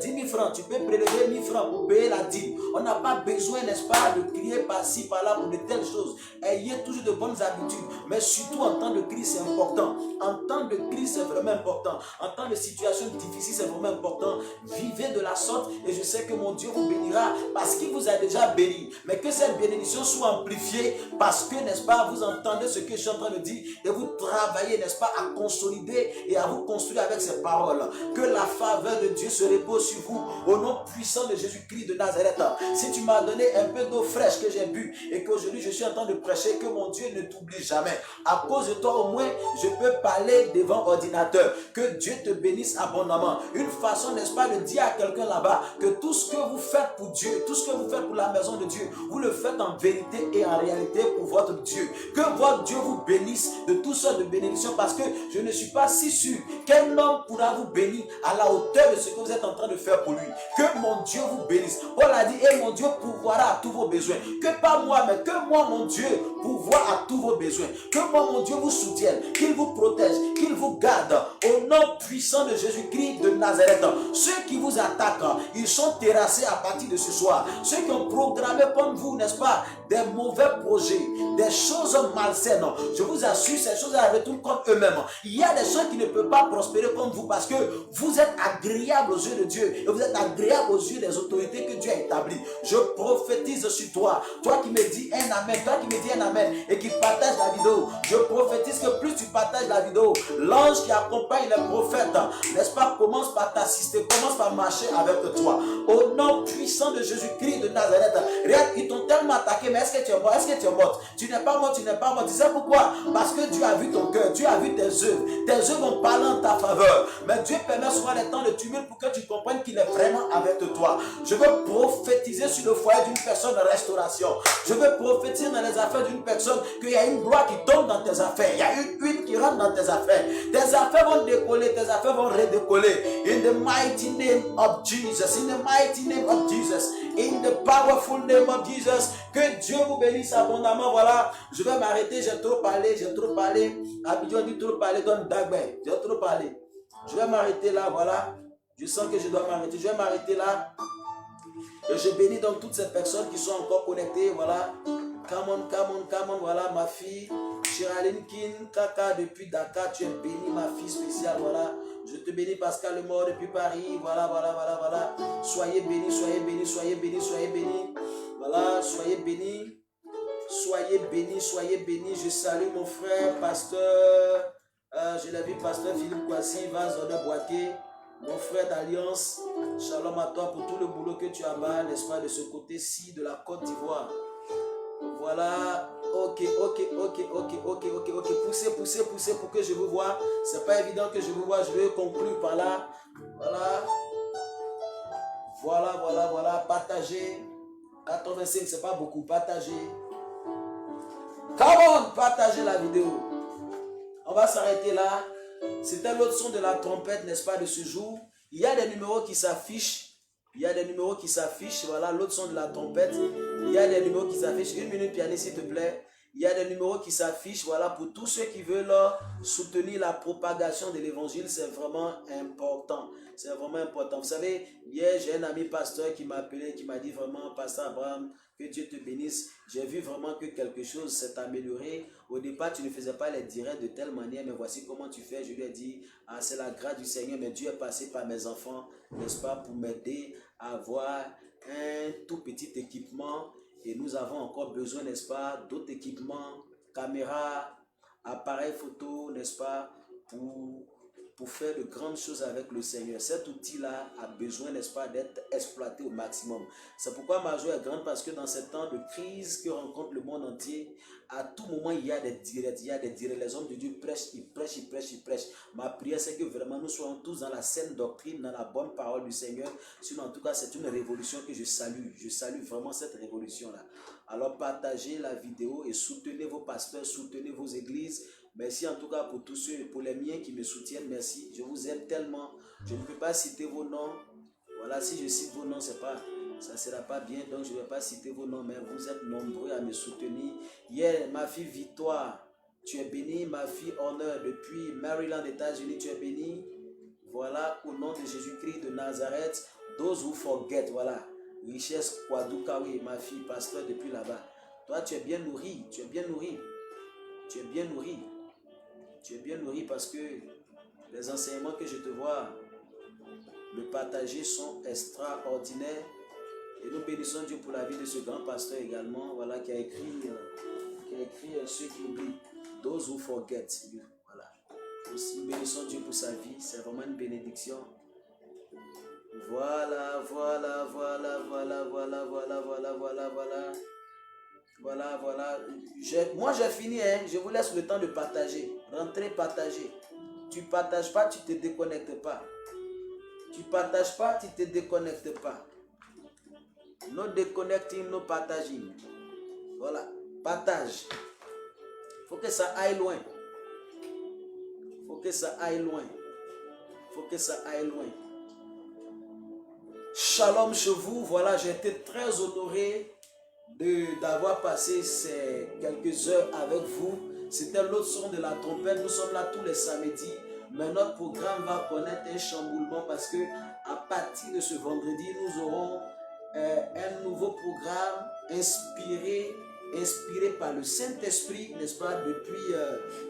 10 000 francs, tu peux prélever 1000 francs pour payer la dîme. On n'a pas besoin, n'est-ce pas, de crier par-ci, par-là pour de telles choses. Ayez toujours de bonnes habitudes, mais surtout en temps de crise, c'est important. En temps de crise, c'est vraiment important. En temps de situation difficile, c'est vraiment important. Vivez de la sorte et je sais que mon Dieu vous bénira parce qu'il vous a déjà béni. Mais que cette bénédiction soit amplifiée parce que, n'est-ce pas, vous entendez ce que je suis en train de dire et vous travaillez, n'est-ce pas, à consolider et à vous construire avec ces paroles. Que la faveur de Dieu se repose sur vous au nom puissant de Jésus-Christ de Nazareth. Si tu m'as donné un peu d'eau fraîche que j'ai bu et qu'aujourd'hui je suis en train de prêcher, que mon Dieu ne t'oublie jamais. À cause de toi, au moins, je peux parler devant ordinateur. Que Dieu te bénisse abondamment. Une façon, n'est-ce pas, de dire à quelqu'un là-bas que tout ce que vous faites pour Dieu, tout ce que vous faites pour la maison de Dieu, vous le faites en vérité et en réalité pour votre Dieu. Que votre Dieu vous bénisse de toutes sortes de bénédictions parce que je ne suis pas si sûr qu'un homme pourra vous bénir à la hauteur de ce que vous êtes en train de faire pour lui. Que mon Dieu vous bénisse. Paul a dit, et mon Dieu pourvoira à tous vos besoins. Que pas moi, mais que moi, mon Dieu, pourvoie à tous vos besoins. Que moi, mon Dieu, vous soutienne, qu'il vous protège, qu'il vous garde. Au nom puissant de Jésus-Christ de Nazareth. Ceux qui vous attaquent, ils sont terrassés à partir de ce soir. Ceux qui ont programmé comme vous, n'est-ce pas, des mauvais projets, des choses malsaines. Je vous assure, ces choses retournent comme eux-mêmes. Il y a des gens qui ne peuvent pas prospérer comme vous parce que vous êtes agréable aux yeux de Dieu et vous êtes agréable aux yeux des autorités que Dieu a établies. Je prophétise sur toi, toi qui me dis un amen, toi qui me dis un amen et qui partage la vidéo. Je prophétise que plus tu partages la vidéo, l'ange qui accompagne les prophètes, n'est-ce pas, commence par t'assister, commence par marcher avec toi. Au nom puissant de Jésus-Christ de Nazareth. Regarde, ils t'ont tellement attaqué, mais est-ce que tu es mort? Est-ce que tu es morte? Tu n'es pas mort, tu n'es pas mort. Tu sais pourquoi? Parce que Dieu a vu ton cœur, Dieu a vu tes œuvres. Tes œuvres vont parler en ta faveur. Mais Dieu permet souvent les temps de tumulte pour que tu comprennes qu'il est vraiment avec toi. Je veux prophétiser sur le foyer d'une personne de restauration. Je veux prophétiser dans les affaires d'une personne qu'il y a une gloire qui tombe dans tes affaires. Il y a une huile qui rentre dans tes affaires. Tes affaires vont décoller, tes affaires vont redécoller. In the mighty name of Jesus. In the mighty name of Jesus. In the powerful name of Jesus. Que Dieu vous bénisse abondamment. Voilà. Je vais m'arrêter. J'ai trop parlé. J'ai trop parlé. Abidjan dit trop parler. Donne Dagbe. J'ai trop parlé. Je vais m'arrêter là. Voilà. Je sens que je dois m'arrêter. Je vais m'arrêter là. Et je bénis donc toutes ces personnes qui sont encore connectées. Voilà. Come on, come on, come on. Voilà ma fille. Chiraline Kin, Kaka depuis Dakar. Tu es bénie, ma fille spéciale. Voilà. Je te bénis Pascal Le Mort depuis Paris. Voilà, voilà, voilà, voilà. Soyez bénis, soyez bénis, soyez bénis, soyez bénis. Voilà, soyez bénis. Soyez bénis, soyez bénis. Je salue mon frère, pasteur. Je l'ai vu, pasteur Philippe Kwasi, Vaz de Boaké. Mon frère d'Alliance. Shalom à toi pour tout le boulot que tu as bas, n'est-ce pas, de ce côté-ci de la Côte d'Ivoire. Voilà. Ok. Poussez pour que je vous vois. C'est pas évident que je vous vois. Je vais conclure par là. Voilà. Partagez. 85, c'est pas beaucoup. Partagez. Come on, partagez la vidéo. On va s'arrêter là. C'était l'autre son de la trompette, n'est-ce pas, de ce jour. Il y a des numéros qui s'affichent. Il y a des numéros qui s'affichent. Voilà, l'autre son de la trompette. Il y a des numéros qui s'affichent. Une minute, pianiste, s'il te plaît. Il y a des numéros qui s'affichent. Voilà, pour tous ceux qui veulent soutenir la propagation de l'évangile, c'est vraiment important. C'est vraiment important. Vous savez, hier, j'ai un ami pasteur qui m'a appelé, qui m'a dit vraiment, Pasteur Abraham, que Dieu te bénisse. J'ai vu vraiment que quelque chose s'est amélioré. Au départ, tu ne faisais pas les directs de telle manière, mais voici comment tu fais. Je lui ai dit, ah, c'est la grâce du Seigneur, mais Dieu est passé par mes enfants, n'est-ce pas, pour m'aider à avoir un tout petit équipement. Et nous avons encore besoin, n'est-ce pas, d'autres équipements, caméras, appareils photo, n'est-ce pas, pour faire de grandes choses avec le Seigneur. Cet outil-là a besoin, n'est-ce pas, d'être exploité au maximum. C'est pourquoi ma joie est grande, parce que dans ces temps de crise que rencontre le monde entier, à tout moment, il y a des directs, Les hommes de Dieu prêchent, ils prêchent. Ma prière, c'est que vraiment nous soyons tous dans la saine doctrine, dans la bonne parole du Seigneur. Sinon, en tout cas, c'est une révolution que je salue. Je salue vraiment cette révolution-là. Alors, partagez la vidéo et soutenez vos pasteurs, soutenez vos églises. Merci en tout cas pour tous ceux, pour les miens qui me soutiennent. Merci. Je vous aime tellement. Je ne peux pas citer vos noms. Voilà, si je cite vos noms, ça ne sera pas bien. Donc, je ne vais pas citer vos noms, mais vous êtes nombreux à me soutenir. Hier, ma fille Victoire, tu es bénie. Ma fille Honor, depuis Maryland, États-Unis, tu es bénie. Voilà, au nom de Jésus-Christ de Nazareth. Those who forget, voilà. Richesse Kwadoukawi, ma fille, pasteur depuis là-bas. Toi, tu es bien nourri. Tu es bien nourri. Tu es bien nourri. Tu es bien nourri parce que les enseignements que je te vois le partager sont extraordinaires. Et nous bénissons Dieu pour la vie de ce grand pasteur également, voilà, qui a écrit ceux qui oublient, those who forget. Voilà. Aussi, nous bénissons Dieu pour sa vie, c'est vraiment une bénédiction. Voilà. Moi j'ai fini, hein. Je vous laisse le temps de partager. Rentrez, partagez. Tu ne partages pas, tu ne te déconnectes pas. Tu ne partages pas, tu ne te déconnectes pas. No déconnecting, no partaging. Voilà, partage. Il faut que ça aille loin. Shalom chez vous. Voilà, j'ai été très honoré d'avoir passé ces quelques heures avec vous. C'était l'autre son de la trompette. Nous sommes là tous les samedis. Mais notre programme va connaître un chamboulement parce que à partir de ce vendredi, nous aurons un nouveau programme inspiré par le Saint-Esprit, n'est-ce pas,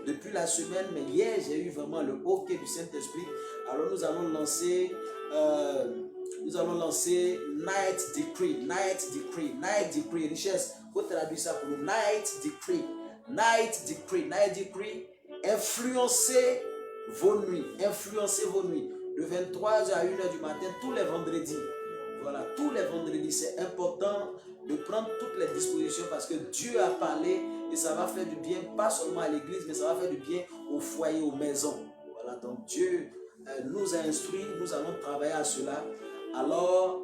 depuis la semaine. Mais hier, j'ai eu vraiment le hockey du Saint-Esprit. Alors nous allons lancer Night Decree, richesse. Il faut traduire ça pour nous. Night Decree. Influencez vos nuits. De 23h à 1h du matin, tous les vendredis. Voilà, tous les vendredis, c'est important de prendre toutes les dispositions parce que Dieu a parlé et ça va faire du bien, pas seulement à l'église, mais ça va faire du bien au foyer, aux maisons. Voilà, donc Dieu nous a instruits, nous allons travailler à cela. Alors,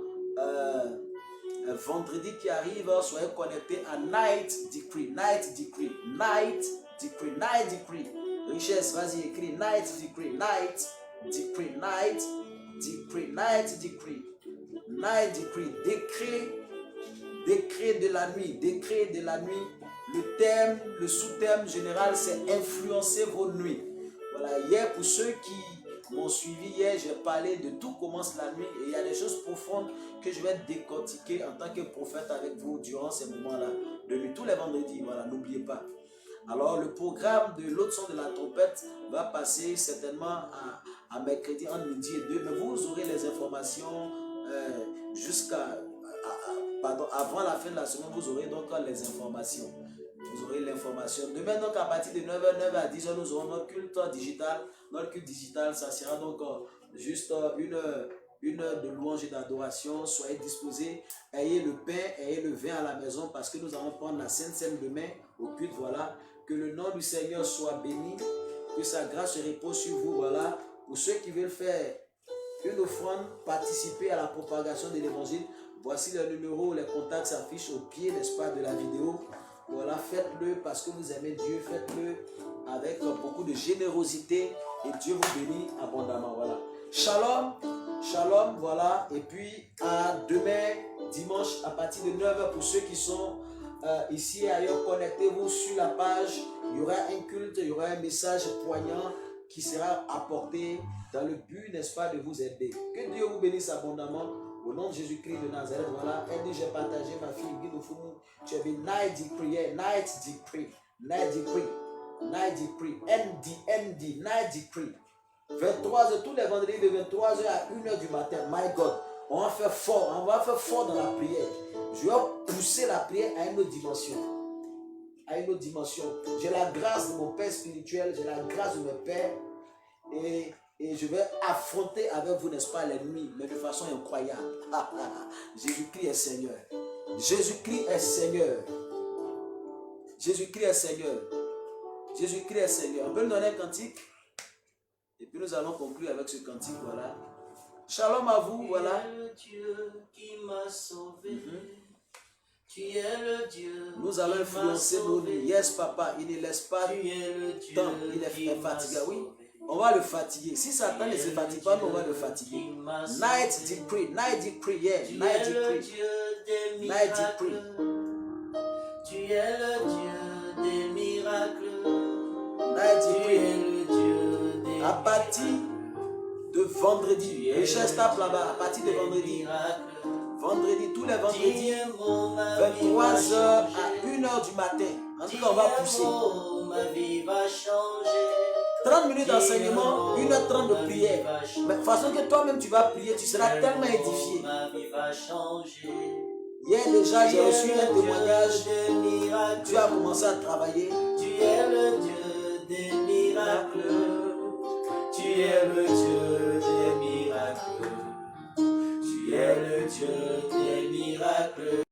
vendredi qui arrive, soyez connectés à Night Decree. Richesse, vas-y, écris Night Decree. Décret de la nuit. Le sous-thème général, c'est influencer vos nuits. Voilà, hier, pour ceux qui m'ont suivi hier, j'ai parlé de tout commence la nuit et il y a des choses profondes que je vais décortiquer en tant que prophète avec vous durant ces moments-là. De nuit, tous les vendredis, voilà, n'oubliez pas. Alors, le programme de l'autre son de la trompette va passer certainement à mercredi entre midi et 2, mais vous aurez les informations avant la fin de la semaine, vous aurez donc les informations. Vous aurez l'information. Demain, donc, à partir de 9h à 10h, nous aurons notre culte digital. Notre culte digital, ça sera donc juste une heure de louange et d'adoration. Soyez disposés, ayez le pain, ayez le vin à la maison parce que nous allons prendre la Sainte Seine demain au culte. Voilà. Que le nom du Seigneur soit béni, que sa grâce se repose sur vous. Voilà. Pour ceux qui veulent faire une offrande, participer à la propagation de l'évangile, voici le numéro, les contacts s'affichent au pied, n'est-ce pas, de la vidéo. Voilà, faites-le parce que vous aimez Dieu. Faites-le avec beaucoup de générosité et Dieu vous bénit abondamment. Voilà. Shalom, shalom, voilà. Et puis à demain, dimanche, à partir de 9h, pour ceux qui sont ici et ailleurs, connectez-vous sur la page. Il y aura un culte, il y aura un message poignant qui sera apporté dans le but, n'est-ce pas, de vous aider. Que Dieu vous bénisse abondamment. Au nom de Jésus-Christ de Nazareth, voilà. Elle dit, j'ai partagé ma fille, Guido Fumu. Tu as dit, night decree, night decree, night decree, night decree, ND, night decree. 23h, tous les vendredis de 23h à 1h du matin. My God, on va faire fort dans la prière. Je vais pousser la prière à une autre dimension. À une autre dimension. J'ai la grâce de mon Père spirituel, j'ai la grâce de mon Père. Et je vais affronter avec vous, n'est-ce pas, l'ennemi, mais de façon incroyable. Jésus-Christ est Seigneur. Jésus-Christ est Seigneur. Jésus-Christ est Seigneur. Jésus-Christ est Seigneur. On peut nous donner un cantique. Et puis nous allons conclure avec ce cantique, voilà. Shalom à vous, voilà. Tu es le Dieu qui m'a sauvé. Tu es le Dieu. Nous allons influencer nos nuits. Yes, papa, il ne laisse pas Tu es le Dieu temps. Il est fatigué, oui. On va le fatiguer. Si Satan ne se fatigue pas, nous on va le fatiguer. Night decree, yeah, night decree. Night decree. Tu es le Dieu des miracles. Night Tu es decree. le Dieu des À partir de vendredi, Richard tape là-bas, à partir de vendredi, tous les vendredis, 23h à 1h du matin. En tout cas, on va pousser. Ma vie va changer. 30 minutes d'enseignement, 1h30 de prière. Mais de toute façon que toi-même tu vas prier, tu seras tellement édifié. Ma vie va changer. Hier déjà, j'ai reçu un témoignage. Dieu a commencé à travailler. Tu es le Dieu des miracles. Tu es le Dieu des miracles. Tu es le Dieu